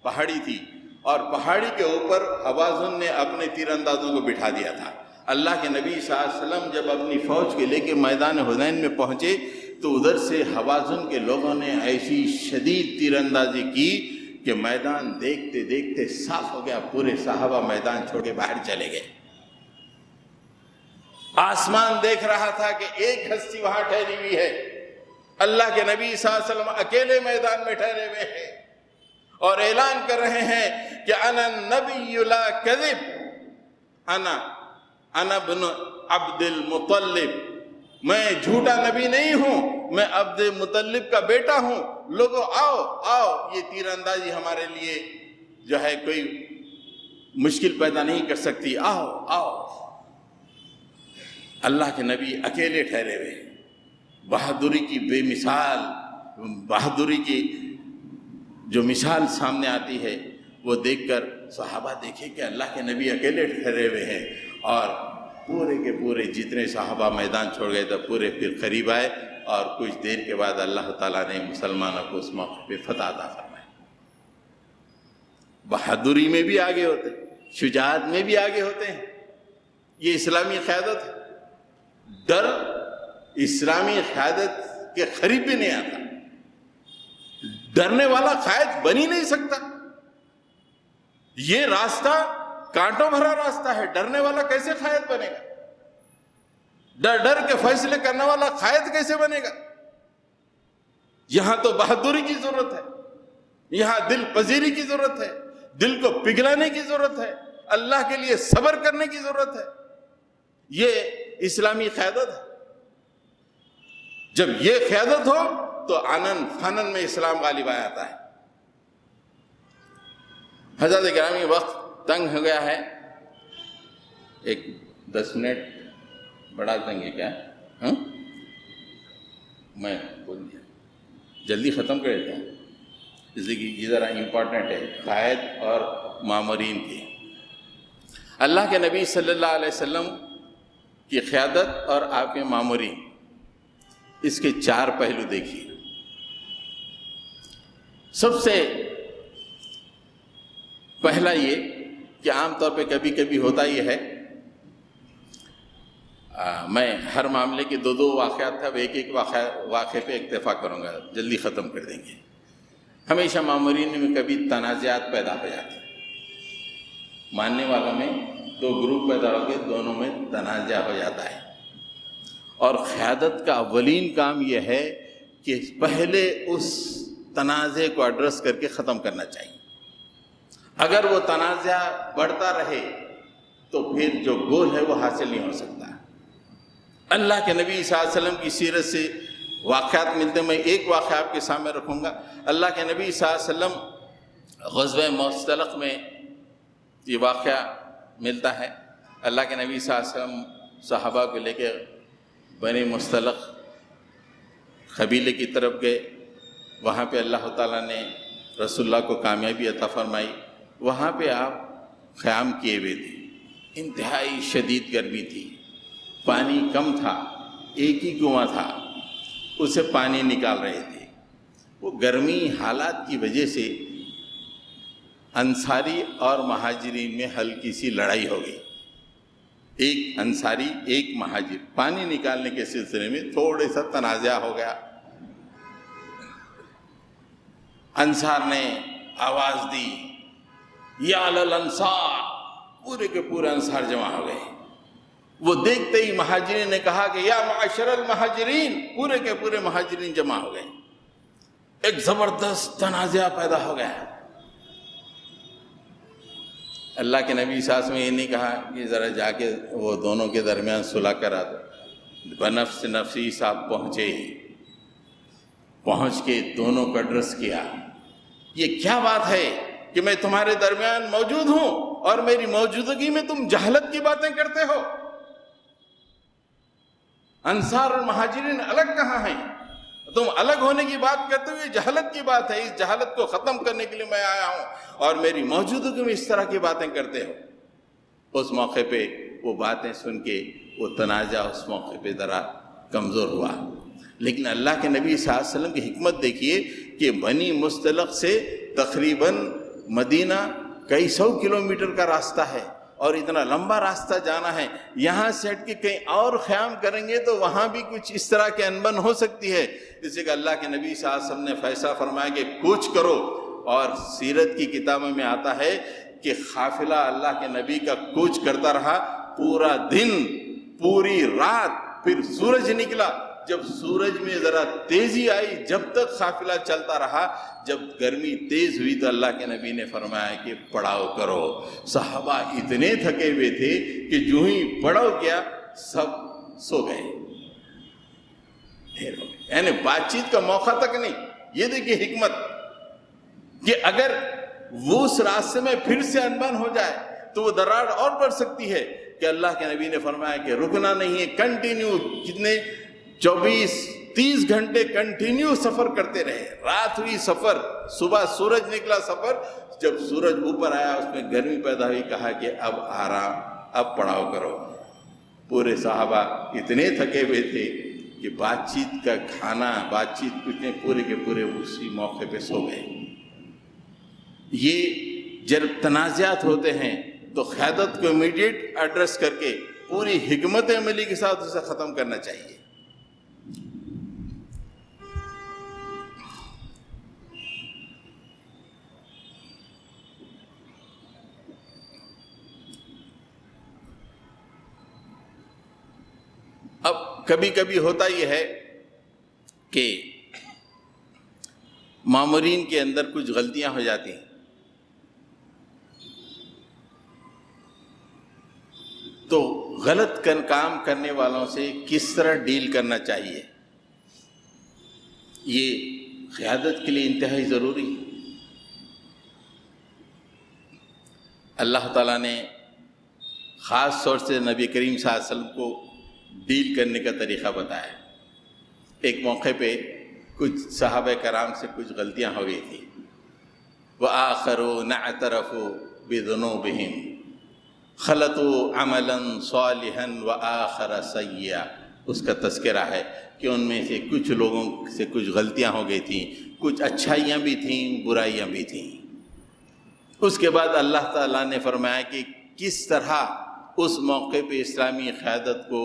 پہاڑی تھی، اور پہاڑی کے اوپر حوازن نے اپنے تیر اندازوں کو بٹھا دیا تھا۔ اللہ کے نبی صلی اللہ علیہ وسلم جب اپنی فوج کے لے کے میدان حنین میں پہنچے تو ادھر سے حوازن کے لوگوں نے ایسی شدید تیر اندازی کی کہ میدان دیکھتے دیکھتے صاف ہو گیا، پورے صحابہ میدان چھوڑ کے باہر چلے گئے۔ آسمان دیکھ رہا تھا کہ ایک ہستی وہاں ٹھہری ہوئی ہے، اللہ کے نبی صلی اللہ علیہ وسلم اکیلے میدان میں ٹھہرے ہوئے ہیں اور اعلان کر رہے ہیں کہ انا النبی لا کذب، انا ابن عبد المطلب، میں جھوٹا نبی نہیں ہوں، میں عبد مطلب کا بیٹا ہوں، لوگوں آؤ آؤ، یہ تیر اندازی ہمارے لیے جو ہے کوئی مشکل پیدا نہیں کر سکتی، آؤ آؤ۔ اللہ کے نبی اکیلے ٹھہرے ہوئے، بہادری کی بے مثال، بہادری کی جو مثال سامنے آتی ہے وہ دیکھ کر صحابہ دیکھے کہ اللہ کے نبی اکیلے ٹھہرے ہوئے ہیں، اور پورے کے پورے جتنے صحابہ میدان چھوڑ گئے تو پورے پھر قریب آئے، اور کچھ دیر کے بعد اللہ تعالیٰ نے مسلمانوں کو اس موقع پہ فتح عطا فرمائی۔ بہادری میں بھی آگے ہوتے ہیں، شجاعت میں بھی آگے ہوتے ہیں، یہ اسلامی قیادت ہے۔ ڈر اسلامی قیادت کے قریب بھی نہیں آتا، ڈرنے والا قائد بن ہی نہیں سکتا۔ یہ راستہ کانٹوں بھرا راستہ ہے، ڈرنے والا کیسے قائد بنے گا؟ ڈر کے فیصلے کرنے والا قائد کیسے بنے گا؟ یہاں تو بہادری کی ضرورت ہے، یہاں دل پذیری کی ضرورت ہے، دل کو پگھلانے کی ضرورت ہے، اللہ کے لیے صبر کرنے کی ضرورت ہے۔ یہ اسلامی قیادت ہے۔ جب یہ قیادت ہو تو آنن فانن میں اسلام غالب آ جاتا ہے۔ حضرت گرامی وقت تنگ ہو گیا ہے، ایک 10 منٹ بڑا تنگ ہے کیا؟ ہاں میں بول دیا، جلدی ختم کر دیتا ہوں، اس لیے کہ یہ ذرا امپورٹنٹ ہے، قائد اور مامورین کی۔ اللہ کے نبی صلی اللہ علیہ وسلم کی قیادت اور آپ کے مامورین، اس کے 4 پہلو دیکھیے۔ سب سے پہلا یہ کہ عام طور پہ کبھی کبھی ہوتا یہ ہے، میں ہر معاملے کے 2 واقعات تھا، ایک واقعے پہ اکتفا کروں گا، جلدی ختم کر دیں گے۔ ہمیشہ مامورین میں کبھی تنازعات پیدا ہو جاتے ہیں، ماننے والوں میں 2 گروپ پیدا ہو کے دونوں میں تنازع ہو جاتا ہے، اور قیادت کا اولین کام یہ ہے کہ پہلے اس تنازع کو ایڈریس کر کے ختم کرنا چاہیے۔ اگر وہ تنازع بڑھتا رہے تو پھر جو گول ہے وہ حاصل نہیں ہو سکتا۔ اللہ کے نبی صلی اللہ علیہ وسلم کی سیرت سے واقعات ملتے ہیں، میں ایک واقعہ آپ کے سامنے رکھوں گا۔ اللہ کے نبی صلی اللہ علیہ وسلم غزوہ مستلق میں یہ واقعہ ملتا ہے۔ اللہ کے نبی صلی اللہ علیہ وسلم صحابہ کو لے کے بنی مستلق قبیلے کی طرف گئے، وہاں پہ اللہ تعالیٰ نے رسول اللہ کو کامیابی عطا فرمائی۔ وہاں پہ آپ قیام کیے ہوئے تھے، انتہائی شدید گرمی تھی، پانی کم تھا، ایک ہی کنواں تھا، اسے پانی نکال رہے تھے۔ وہ گرمی حالات کی وجہ سے انصاری اور مہاجرین میں ہلکی سی لڑائی ہو گئی، ایک انصاری ایک مہاجر، پانی نکالنے کے سلسلے میں تھوڑے سا تنازع ہو گیا۔ انصار نے آواز دی یا للانصار، پورے کے پورے انصار جمع ہو گئے۔ وہ دیکھتے ہی مہاجرین نے کہا کہ یا معاشر المہاجرین، پورے کے پورے مہاجرین جمع ہو گئے۔ ایک زبردست تنازع پیدا ہو گیا۔ اللہ کے نبی صلی اللہ علیہ وسلم نے یہ نہیں کہا کہ ذرا جا کے وہ دونوں کے درمیان صلح کرا دو، بنفس نفسی صاحب پہنچے ہی، پہنچ کے دونوں کو ایڈریس کیا۔ یہ کیا بات ہے کہ میں تمہارے درمیان موجود ہوں اور میری موجودگی میں تم جہالت کی باتیں کرتے ہو؟ انصار اور مہاجرین الگ کہاں ہیں؟ تم الگ ہونے کی بات کرتے ہو، یہ جہالت کی بات ہے، اس جہالت کو ختم کرنے کے لیے میں آیا ہوں اور میری موجودگی میں اس طرح کی باتیں کرتے ہو۔ اس موقع پہ وہ باتیں سن کے وہ تنازع اس موقع پہ ذرا کمزور ہوا، لیکن اللہ کے نبی صلی اللہ علیہ وسلم کی حکمت دیکھیے کہ بنی مستلق سے تقریباً مدینہ کئی 100 کلومیٹر کا راستہ ہے اور اتنا لمبا راستہ جانا ہے، یہاں سے ہٹ کے کہیں اور قیام کریں گے تو وہاں بھی کچھ اس طرح کے انبن ہو سکتی ہے، جس سے کہ اللہ کے نبی صلی اللہ علیہ وسلم نے فیصلہ فرمایا کہ کوچ کرو. اور سیرت کی کتابوں میں آتا ہے کہ قافلہ اللہ کے نبی کا کوچ کرتا رہا پورا دن پوری رات، پھر سورج نکلا. جب سورج میں ذرا تیزی آئی جب تک قافلہ چلتا رہا، جب گرمی تیز ہوئی تو اللہ کے نبی نے فرمایا کہ پڑاؤ کرو. صحابہ اتنے تھکے ہوئے تھے کہ جو ہی پڑاؤ کیا سب سو گئے، دیر ہو گئی، یعنی بات چیت کا موقع تک نہیں. یہ دیکھیے حکمت کہ اگر وہ اس راستے میں پھر سے انبن ہو جائے تو وہ دراڑ اور بڑھ سکتی ہے، کہ اللہ کے نبی نے فرمایا کہ رکنا نہیں ہے، کنٹینیو کتنے 24-30 گھنٹے کنٹینیو سفر کرتے رہے. رات ہوئی سفر، صبح سورج نکلا سفر، جب سورج اوپر آیا اس میں گرمی پیدا ہوئی، کہا کہ اب آرام، اب پڑاؤ کرو. پورے صحابہ اتنے تھکے ہوئے تھے کہ بات چیت کا کھانا، بات چیت کچھ نہیں، پورے کے پورے اسی موقع پہ سو گئے. یہ جب تنازعات ہوتے ہیں تو قیادت کو امیڈیٹ ایڈریس کر کے پوری حکمت عملی کے ساتھ اسے ختم کرنا چاہیے. اب کبھی کبھی ہوتا یہ ہے کہ مامورین کے اندر کچھ غلطیاں ہو جاتی ہیں، تو غلط کام کرنے والوں سے کس طرح ڈیل کرنا چاہیے، یہ قیادت کے لیے انتہائی ضروری ہے. اللہ تعالیٰ نے خاص طور سے نبی کریم صلی اللہ علیہ وسلم کو ڈیل کرنے کا طریقہ بتایا. ایک موقع پہ کچھ صحابہ کرام سے کچھ غلطیاں ہو گئی تھیں. وَآخَرُونَ اعْتَرَفُوا بِذُنُوبِهِمْ خَلَطُوا عَمَلًا صَالِحًا وَآخَرَ سَيِّئًا. اس کا تذکرہ ہے کہ ان میں سے کچھ لوگوں سے کچھ غلطیاں ہو گئی تھیں، کچھ اچھائیاں بھی تھیں، برائیاں بھی تھیں. اس کے بعد اللہ تعالیٰ نے فرمایا کہ کس طرح اس موقع پہ اسلامی قیادت کو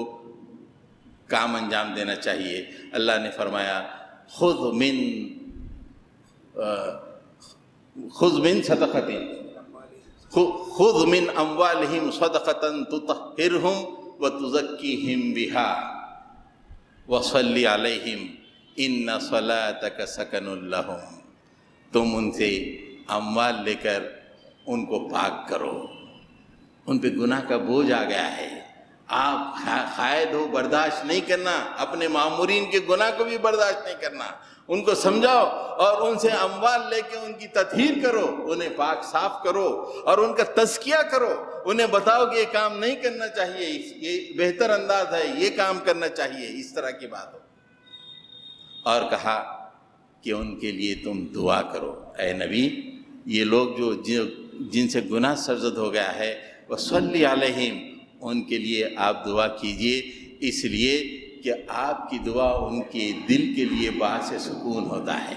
کام انجام دینا چاہیے. اللہ نے فرمایا خذ من صدقۃ، خذ من اموالہم صدقۃ تطہرہم وتزکیہم بہا وصلی علیہم ان صلاتک سکن لہم. تم ان سے اموال لے کر ان کو پاک کرو، ان پہ گناہ کا بوجھ آ گیا ہے، آپ قائد ہو، برداشت نہیں کرنا، اپنے مامورین کے گناہ کو بھی برداشت نہیں کرنا، ان کو سمجھاؤ اور ان سے اموال لے کے ان کی تطہیر کرو، انہیں پاک صاف کرو اور ان کا تزکیہ کرو. انہیں بتاؤ کہ یہ کام نہیں کرنا چاہیے، یہ بہتر انداز ہے، یہ کام کرنا چاہیے، اس طرح کی بات ہو. اور کہا کہ ان کے لیے تم دعا کرو. اے نبی، یہ لوگ جو جن سے گناہ سرزد ہو گیا ہے وصلی علیہم، ان کے لیے آپ دعا کیجئے، اس لیے کہ آپ کی دعا ان کے دل کے لیے باعث سکون ہوتا ہے.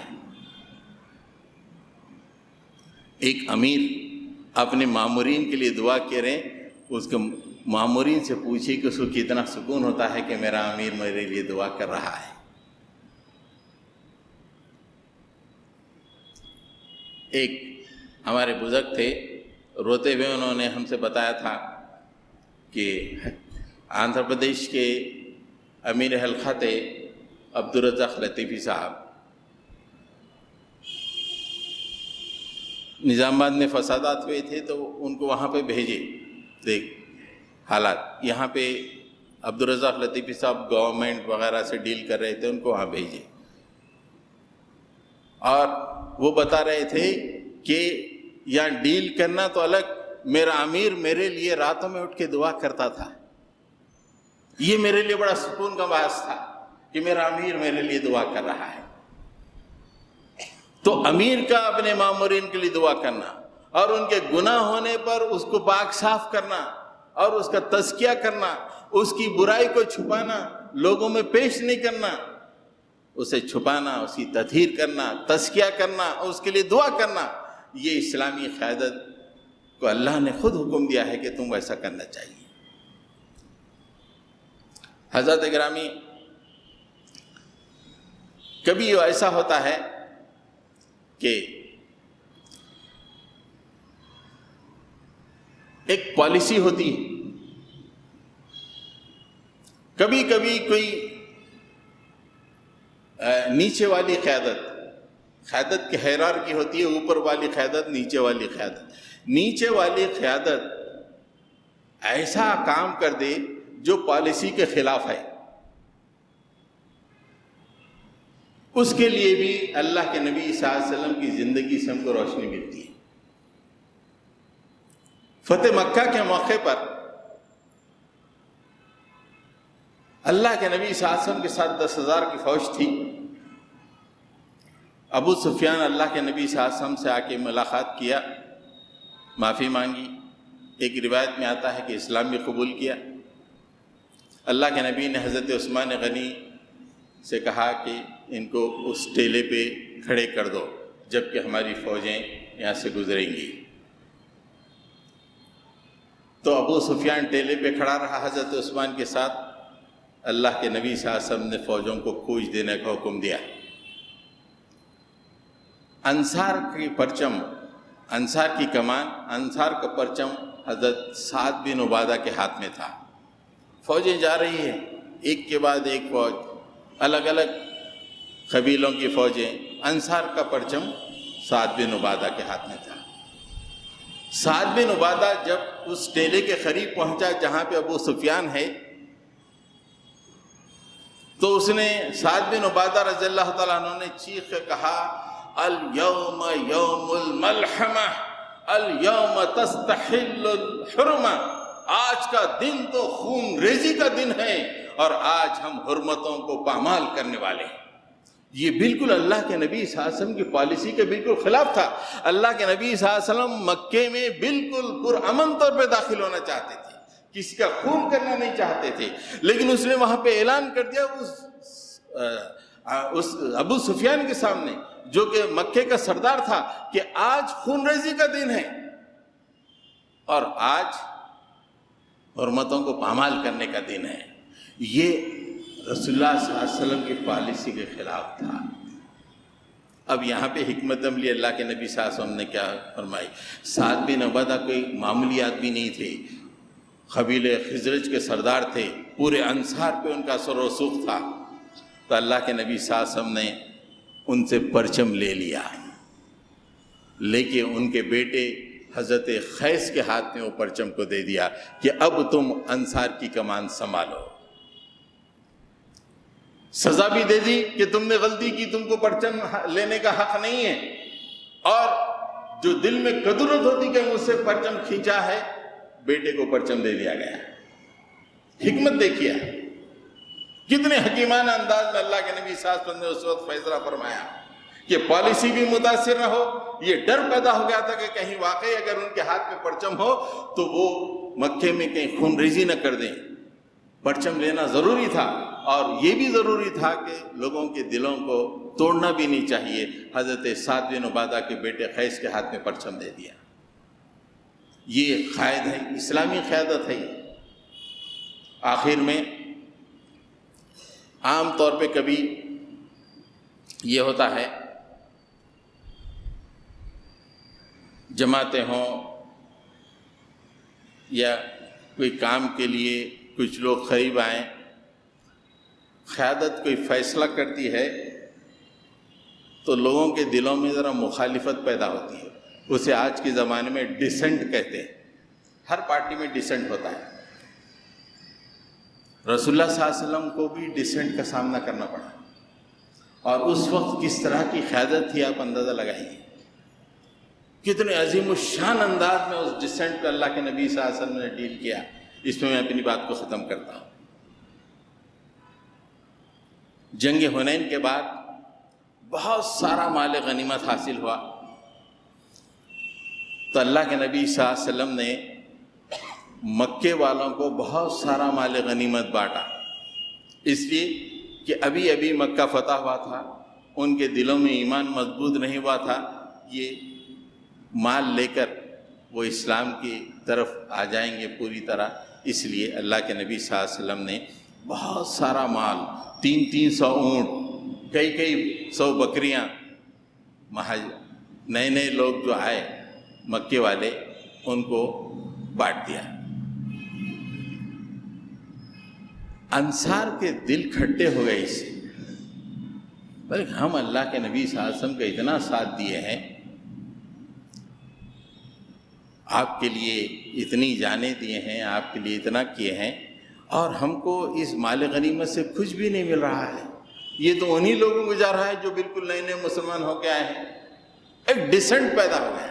ایک امیر اپنے مامورین کے لیے دعا کریں، اس کے مامورین سے پوچھے کہ اس کو کتنا سکون ہوتا ہے کہ میرا امیر میرے لیے دعا کر رہا ہے. ایک ہمارے بزرگ تھے، روتے ہوئے انہوں نے ہم سے بتایا تھا کہ آندھرا پردیش کے امیر حلقہ تھے عبدالرزاق لطیفی صاحب. نظام آباد میں فسادات ہوئے تھے تو ان کو وہاں پہ بھیجے. دیکھ حالات یہاں پہ عبدالرزاق لطیفی صاحب گورنمنٹ وغیرہ سے ڈیل کر رہے تھے، ان کو وہاں بھیجے. اور وہ بتا رہے تھے کہ یہاں ڈیل کرنا تو الگ، میرا امیر میرے لیے راتوں میں اٹھ کے دعا کرتا تھا. یہ میرے لیے بڑا سکون کا باعث تھا کہ میرا امیر میرے لیے دعا کر رہا ہے. تو امیر کا اپنے مامورین کے لیے دعا کرنا اور ان کے گناہ ہونے پر اس کو پاک صاف کرنا اور اس کا تزکیہ کرنا، اس کی برائی کو چھپانا، لوگوں میں پیش نہیں کرنا، اسے چھپانا، اس کی تطہیر کرنا، تزکیہ کرنا، اس کے لیے دعا کرنا، یہ اسلامی قیادت کو اللہ نے خود حکم دیا ہے کہ تم ویسا کرنا چاہیے۔ حضرت گرامی، کبھی ایسا ہوتا ہے کہ ایک پالیسی ہوتی ہے، کبھی کبھی کوئی نیچے والی قیادت کی ہیرارکی ہوتی ہے، اوپر والی قیادت، نیچے والی قیادت۔ نیچے والی قیادت ایسا کام کر دے جو پالیسی کے خلاف ہے، اس کے لیے بھی اللہ کے نبی صلی اللہ علیہ وسلم کی زندگی سے ہم کو روشنی ملتی ہے۔ فتح مکہ کے موقع پر اللہ کے نبی صلی اللہ علیہ وسلم کے ساتھ 10,000 کی فوج تھی۔ ابو سفیان اللہ کے نبی صلی اللہ علیہ وسلم سے آ کے ملاقات کیا، معافی مانگی، ایک روایت میں آتا ہے کہ اسلام بھی قبول کیا۔ اللہ کے نبی نے حضرت عثمان غنی سے کہا کہ ان کو اس ٹیلے پہ کھڑے کر دو جبکہ ہماری فوجیں یہاں سے گزریں گی۔ تو ابو سفیان ٹیلے پہ کھڑا رہا حضرت عثمان کے ساتھ۔ اللہ کے نبی صلی اللہ علیہ وسلم نے فوجوں کو کوچ دینے کا حکم دیا۔ انصار کی پرچم، انصار کی کمان، انصار کا پرچم حضرت سعد بن عبادہ کے ہاتھ میں تھا۔ فوجیں جا رہی ہیں، ایک کے بعد ایک فوج، الگ الگ قبیلوں کی فوجیں، انصار کا پرچم سعد بن عبادہ کے ہاتھ میں تھا۔ سعد بن عبادہ جب اس ٹیلے کے قریب پہنچا جہاں پہ ابو سفیان ہے، تو اس نے سعد بن عبادہ رضی اللہ تعالیٰ عنہ نے چیخ کر کہا، الیوم یوم الملحمہ، الیوم تستحل الحرمہ، آج کا دن تو خون ریزی کا دن ہے اور آج ہم حرمتوں کو پامال کرنے والے ہیں۔ یہ بالکل اللہ کے نبی صلی اللہ علیہ وسلم کی پالیسی کے بالکل خلاف تھا۔ اللہ کے نبی صلی اللہ علیہ وسلم مکے میں بالکل پرامن طور پہ داخل ہونا چاہتے تھے، کسی کا خون کرنا نہیں چاہتے تھے، لیکن اس نے وہاں پہ اعلان کر دیا اس ابو سفیان کے سامنے جو کہ مکے کا سردار تھا کہ آج خون ریزی کا دن ہے اور آج حرمتوں کو پامال کرنے کا دن ہے۔ یہ رسول اللہ صلی اللہ علیہ وسلم کی پالیسی کے خلاف تھا۔ اب یہاں پہ حکمت عملی اللہ کے نبی صلی اللہ علیہ وسلم نے کیا فرمائی؟ سعد بن عبادہ کوئی معمولی آدمی نہیں تھے، قبیلے خزرج کے سردار تھے، پورے انصار پہ ان کا اثر و رسوخ تھا۔ تو اللہ کے نبی صلی اللہ علیہ وسلم نے ان سے پرچم لے لیا، لے کے ان کے بیٹے حضرت قیس کے ہاتھ میں وہ پرچم کو دے دیا کہ اب تم انصار کی کمان سنبھالو۔ سزا بھی دے دی کہ تم نے غلطی کی، تم کو پرچم لینے کا حق نہیں ہے، اور جو دل میں قدرت ہوتی کہ مجھ سے پرچم کھینچا ہے، بیٹے کو پرچم دے دیا گیا۔ حکمت دیکھیے، کتنے حکیمانہ انداز میں اللہ کے نبی صلی اللہ علیہ وسلم نے اس وقت فیصلہ فرمایا کہ پالیسی بھی متاثر نہ ہو۔ یہ ڈر پیدا ہو گیا تھا کہ کہیں واقعی اگر ان کے ہاتھ میں پرچم ہو تو وہ مکے میں کہیں خون ریزی نہ کر دیں۔ پرچم لینا ضروری تھا، اور یہ بھی ضروری تھا کہ لوگوں کے دلوں کو توڑنا بھی نہیں چاہیے۔ حضرت سعد بن عبادہ کے بیٹے قیس کے ہاتھ میں پرچم دے دیا۔ یہ قائد ہے، اسلامی قیادت ہے۔ آخر میں عام طور پہ کبھی یہ ہوتا ہے، جماعتیں ہوں یا کوئی کام کے لیے کچھ لوگ قریب آئیں، قیادت کوئی فیصلہ کرتی ہے تو لوگوں کے دلوں میں ذرا مخالفت پیدا ہوتی ہے۔ اسے آج کے زمانے میں ڈسنٹ کہتے ہیں۔ ہر پارٹی میں ڈسنٹ ہوتا ہے۔ رسول اللہ صلی اللہ علیہ وسلم کو بھی ڈسنٹ کا سامنا کرنا پڑا، اور اس وقت کس طرح کی قیادت تھی آپ اندازہ لگائیے۔ کتنے عظیم الشان انداز میں اس ڈسنٹ پہ اللہ کے نبی صلی اللہ علیہ وسلم نے ڈیل کیا۔ اس میں اپنی بات کو ختم کرتا ہوں۔ جنگ حنین کے بعد بہت سارا مال غنیمت حاصل ہوا، تو اللہ کے نبی صلی اللہ علیہ وسلم نے مکے والوں کو بہت سارا مال غنیمت بانٹا، اس لیے کہ ابھی ابھی مکہ فتح ہوا تھا، ان کے دلوں میں ایمان مضبوط نہیں ہوا تھا۔ یہ مال لے کر وہ اسلام کی طرف آ جائیں گے پوری طرح. اس لیے اللہ کے نبی صلی اللہ علیہ وسلم نے بہت سارا مال، 300 اونٹ، کئی 100 بکریاں، نئے لوگ جو آئے مکے والے ان کو بانٹ دیا. انصار کے دل کھٹے ہو گئے اس سے، بلکہ ہم اللہ کے نبی صلی اللہ علیہ وسلم کا اتنا ساتھ دیے ہیں، آپ کے لیے اتنی جانیں دیے ہیں، آپ کے لیے اتنا کیے ہیں، اور ہم کو اس مال غنیمت سے کچھ بھی نہیں مل رہا ہے. یہ تو انہی لوگوں کو جا رہا ہے جو بالکل نئے مسلمان ہو کے آئے ہیں. ایک ڈسنٹ پیدا ہو گیا.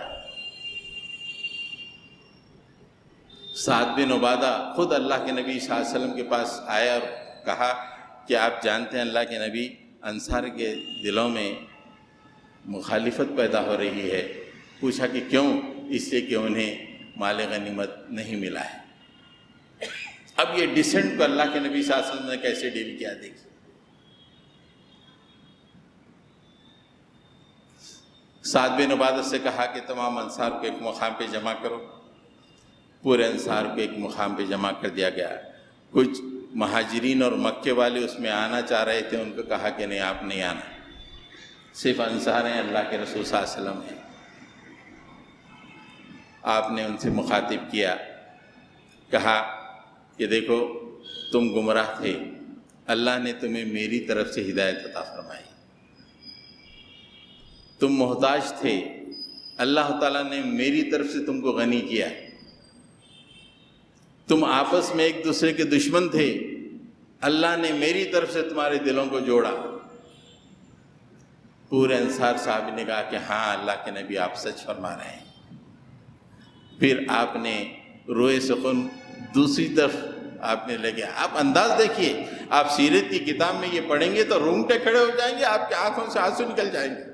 سعد بن عبادہ خود اللہ کے نبی صلی اللہ علیہ وسلم کے پاس آیا اور کہا کہ آپ جانتے ہیں اللہ کے نبی، انصار کے دلوں میں مخالفت پیدا ہو رہی ہے. پوچھا کہ کیوں؟ اس لیے کہ انہیں مال غنیمت نہیں ملا ہے. اب یہ ڈسنٹ کو اللہ کے نبی صلی اللہ علیہ وسلم نے کیسے ڈیل کیا دیکھیے. سعد بن عبادہ سے کہا کہ تمام انصار کو ایک مقام پہ جمع کرو. پورے انصار کو ایک مقام پہ جمع کر دیا گیا. کچھ مہاجرین اور مکے والے اس میں آنا چاہ رہے تھے، ان کو کہا کہ نہیں، آپ نہیں آنا، صرف انصار ہیں، اللہ کے رسول صلی اللہ علیہ وسلم ہیں. آپ نے ان سے مخاطب کیا، کہا کہ دیکھو تم گمراہ تھے، اللہ نے تمہیں میری طرف سے ہدایت عطا فرمائی. تم محتاج تھے، اللہ تعالیٰ نے میری طرف سے تم کو غنی کیا. تم آپس میں ایک دوسرے کے دشمن تھے، اللہ نے میری طرف سے تمہارے دلوں کو جوڑا. پورے انصار صاحب نے کہا کہ ہاں اللہ کے نبی آپ سچ فرما رہے ہیں. پھر آپ نے روئے سخن دوسری طرف آپ نے لگے. آپ انداز دیکھیے، آپ سیرت کی کتاب میں یہ پڑھیں گے تو رونگٹے کھڑے ہو جائیں گے، آپ کی آنکھوں سے آنسو نکل جائیں گے.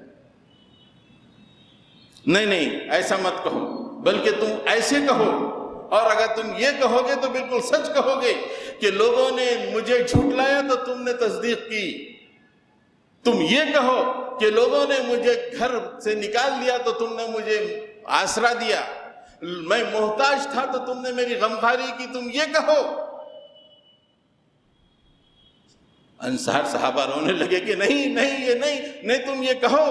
نہیں، ایسا مت کہو، بلکہ تم ایسے کہو، اور اگر تم یہ کہو گے تو بالکل سچ کہو گے کہ لوگوں نے مجھے جھٹلایا تو تم نے تصدیق کی. تم یہ کہو کہ لوگوں نے مجھے گھر سے نکال دیا تو تم نے مجھے آسرا دیا. میں محتاج تھا تو تم نے میری غمخواری کی، تم یہ کہو. انصار صحابہ رونے لگے کہ نہیں، یہ نہیں، تم یہ کہو.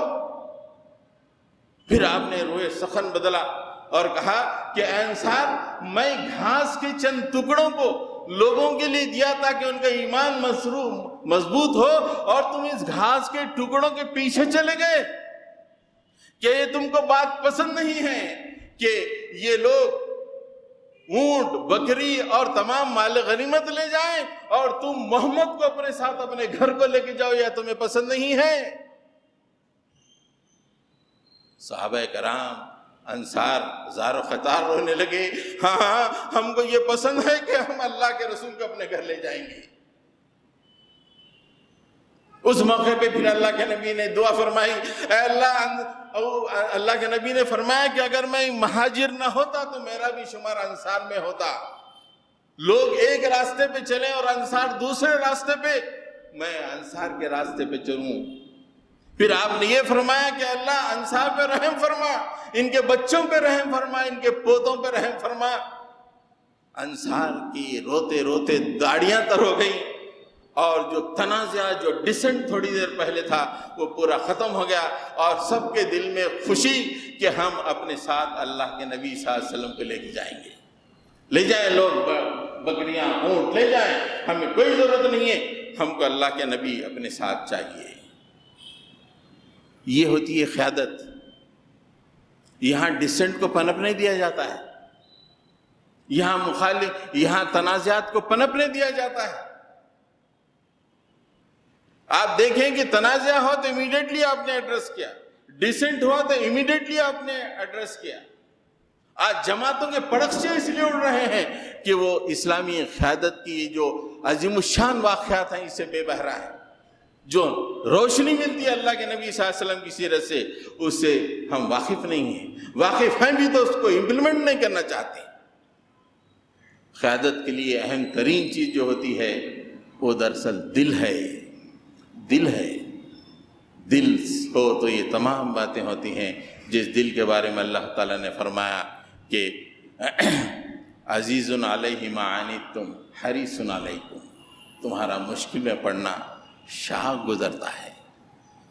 پھر آپ نے روئے سخن بدلا اور کہا کہ اے انصار، میں گھاس کے چند ٹکڑوں کو لوگوں کے لیے دیا تاکہ ان کا ایمان مضبوط ہو، اور تم اس گھاس کے ٹکڑوں کے پیچھے چلے گئے. کہ یہ تم کو بات پسند نہیں ہے کہ یہ لوگ اونٹ، بکری اور تمام مال غنیمت لے جائیں، اور تم محمد کو اپنے ساتھ اپنے گھر کو لے کے جاؤ، یا تمہیں پسند نہیں ہے؟ صحابہ کرام انصار زار و خطار رونے لگے. ہاں، ہم کو یہ پسند ہے کہ ہم اللہ کے رسول کو اپنے گھر لے جائیں گے. اس موقع پہ پھر اللہ کے نبی نے دعا فرمائی. اے اللہ کے نبی نے فرمایا کہ اگر میں مہاجر نہ ہوتا تو میرا بھی شمار انصار میں ہوتا. لوگ ایک راستے پہ چلیں اور انصار دوسرے راستے پہ، میں انصار کے راستے پہ چلوں. پھر آپ نے یہ فرمایا کہ اللہ انصار پہ رحم فرما، ان کے بچوں پہ رحم فرما، ان کے پوتوں پہ رحم فرما. انصار کی روتے روتے داڑیاں تر ہو گئیں، اور جو تنازع، جو ڈسنٹ تھوڑی دیر پہلے تھا، وہ پورا ختم ہو گیا. اور سب کے دل میں خوشی کہ ہم اپنے ساتھ اللہ کے نبی صلی اللہ علیہ وسلم کو لے کے جائیں گے. لے جائیں لوگ، بکریاں، اونٹ لے جائیں، ہمیں کوئی ضرورت نہیں ہے، ہم کو اللہ کے نبی اپنے ساتھ چاہیے. یہ ہوتی ہے قیادت. یہاں ڈسنٹ کو پنپ نہیں دیا جاتا ہے، یہاں تنازعات کو پنپنے دیا جاتا ہے. آپ دیکھیں کہ تنازع ہو تو امیڈیٹلی آپ نے ایڈریس کیا، ڈسنٹ ہوا تو امیڈیٹلی آپ نے ایڈریس کیا. آج جماعتوں کے پڑخچے اس لیے اڑ رہے ہیں کہ وہ اسلامی قیادت کی جو عظیم الشان واقعات ہیں اس سے بے بہرا ہے. جو روشنی ملتی ہے اللہ کے نبی صلی اللہ علیہ وسلم کی سیرت سے، اس سے ہم واقف نہیں ہیں. واقف ہیں بھی تو اس کو امپلیمنٹ نہیں کرنا چاہتے. قیادت کے لیے اہم ترین چیز جو ہوتی ہے وہ دراصل دل ہے. دل ہو تو یہ تمام باتیں ہوتی ہیں جس دل کے بارے میں اللہ تعالیٰ نے فرمایا کہ عزیز علیہ ما عنتم حریص علیکم، تمہارا مشکل میں پڑنا شاق گزرتا ہے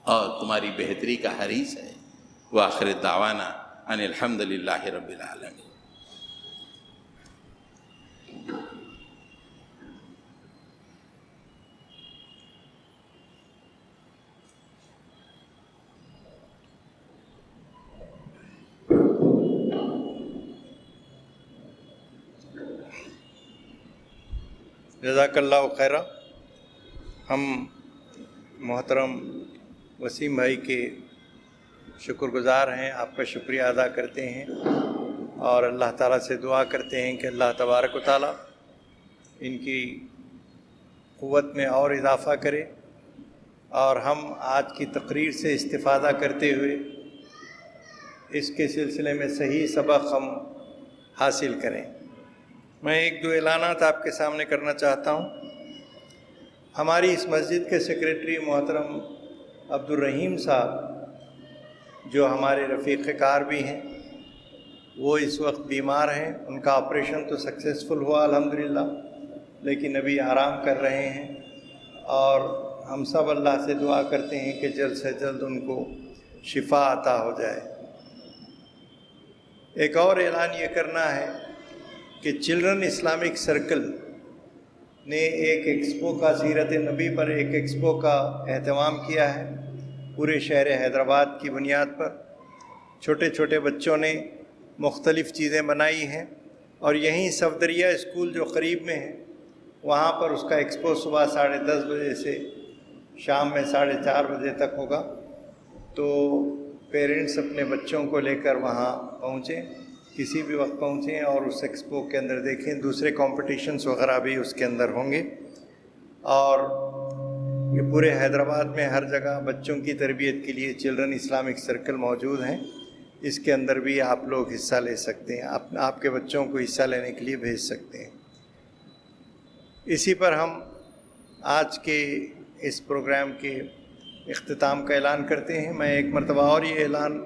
اور تمہاری بہتری کا حریص ہے۔ وآخر دعوانا ان الحمد للہ رب العالمین۔ جزاک اللہ خیرہ۔ ہم محترم وسیم بھائی کے شکر گزار ہیں، آپ کا شکریہ ادا کرتے ہیں اور اللہ تعالیٰ سے دعا کرتے ہیں کہ اللہ تبارک و تعالیٰ ان کی قوت میں اور اضافہ کرے اور ہم آج کی تقریر سے استفادہ کرتے ہوئے اس کے سلسلے میں صحیح سبق ہم حاصل کریں۔ میں ایک دو اعلانات آپ کے سامنے کرنا چاہتا ہوں۔ ہماری اس مسجد کے سیکریٹری محترم عبد الرحیم صاحب، جو ہمارے رفیق کار بھی ہیں، وہ اس وقت بیمار ہیں۔ ان کا آپریشن تو سکسیزفل ہوا الحمدللہ، لیکن ابھی آرام کر رہے ہیں اور ہم سب اللہ سے دعا کرتے ہیں کہ جلد سے جلد ان کو شفا عطا ہو جائے۔ ایک اور اعلان یہ کرنا ہے کہ چلڈرن اسلامک سرکل نے ایک ایکسپو کا، سیرت نبی پر ایک ایکسپو کا اہتمام کیا ہے پورے شہر حیدرآباد کی بنیاد پر۔ چھوٹے چھوٹے بچوں نے مختلف چیزیں بنائی ہیں اور یہیں صفدریہ اسکول جو قریب میں ہے وہاں پر اس کا ایکسپو صبح 10:30 بجے سے شام میں 4:30 بجے تک ہوگا۔ تو پیرنٹس اپنے بچوں کو لے کر وہاں پہنچیں، کسی بھی وقت پہنچیں اور اس ایکسپو کے اندر دیکھیں۔ دوسرے کمپٹیشنز وغیرہ بھی اس کے اندر ہوں گے اور یہ پورے حیدرآباد میں ہر جگہ بچوں کی تربیت کے لیے چلڈرن اسلامک سرکل موجود ہیں۔ اس کے اندر بھی آپ لوگ حصہ لے سکتے ہیں، آپ کے بچوں کو حصہ لینے کے لیے بھیج سکتے ہیں۔ اسی پر ہم آج کے اس پروگرام کے اختتام کا اعلان کرتے ہیں۔ میں ایک مرتبہ اور یہ اعلان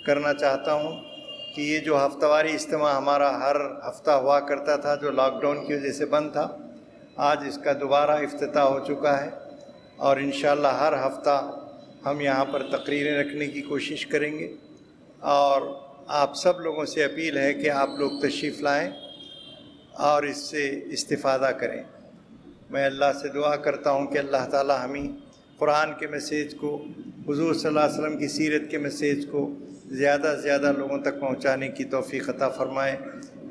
کرنا چاہتا ہوں کہ یہ جو ہفتہ واری اجتماع ہمارا ہر ہفتہ ہوا کرتا تھا، جو لاک ڈاؤن کی وجہ سے بند تھا، آج اس کا دوبارہ افتتاح ہو چکا ہے اور انشاءاللہ ہر ہفتہ ہم یہاں پر تقریریں رکھنے کی کوشش کریں گے اور آپ سب لوگوں سے اپیل ہے کہ آپ لوگ تشریف لائیں اور اس سے استفادہ کریں۔ میں اللہ سے دعا کرتا ہوں کہ اللہ تعالی ہمیں قرآن کے میسیج کو، حضور صلی اللہ علیہ وسلم کی سیرت کے میسیج کو زیادہ سے زیادہ لوگوں تک پہنچانے کی توفیق عطا فرمائے۔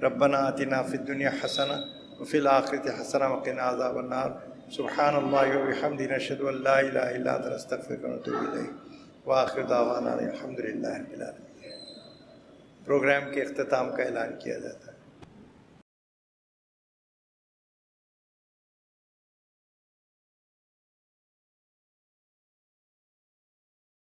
ربنا آتنا فی الدنیا حسنہ وفی الآخرۃ حسنہ وقنا عذاب النار۔ سبحان اللہ وبحمدہ، نشہد ان لا الہ الا انت، نستغفرک ونتوب الیک، وآخر دعوانا الحمد للہ رب العالمین۔ پروگرام کے اختتام کا اعلان کیا جاتا ہے۔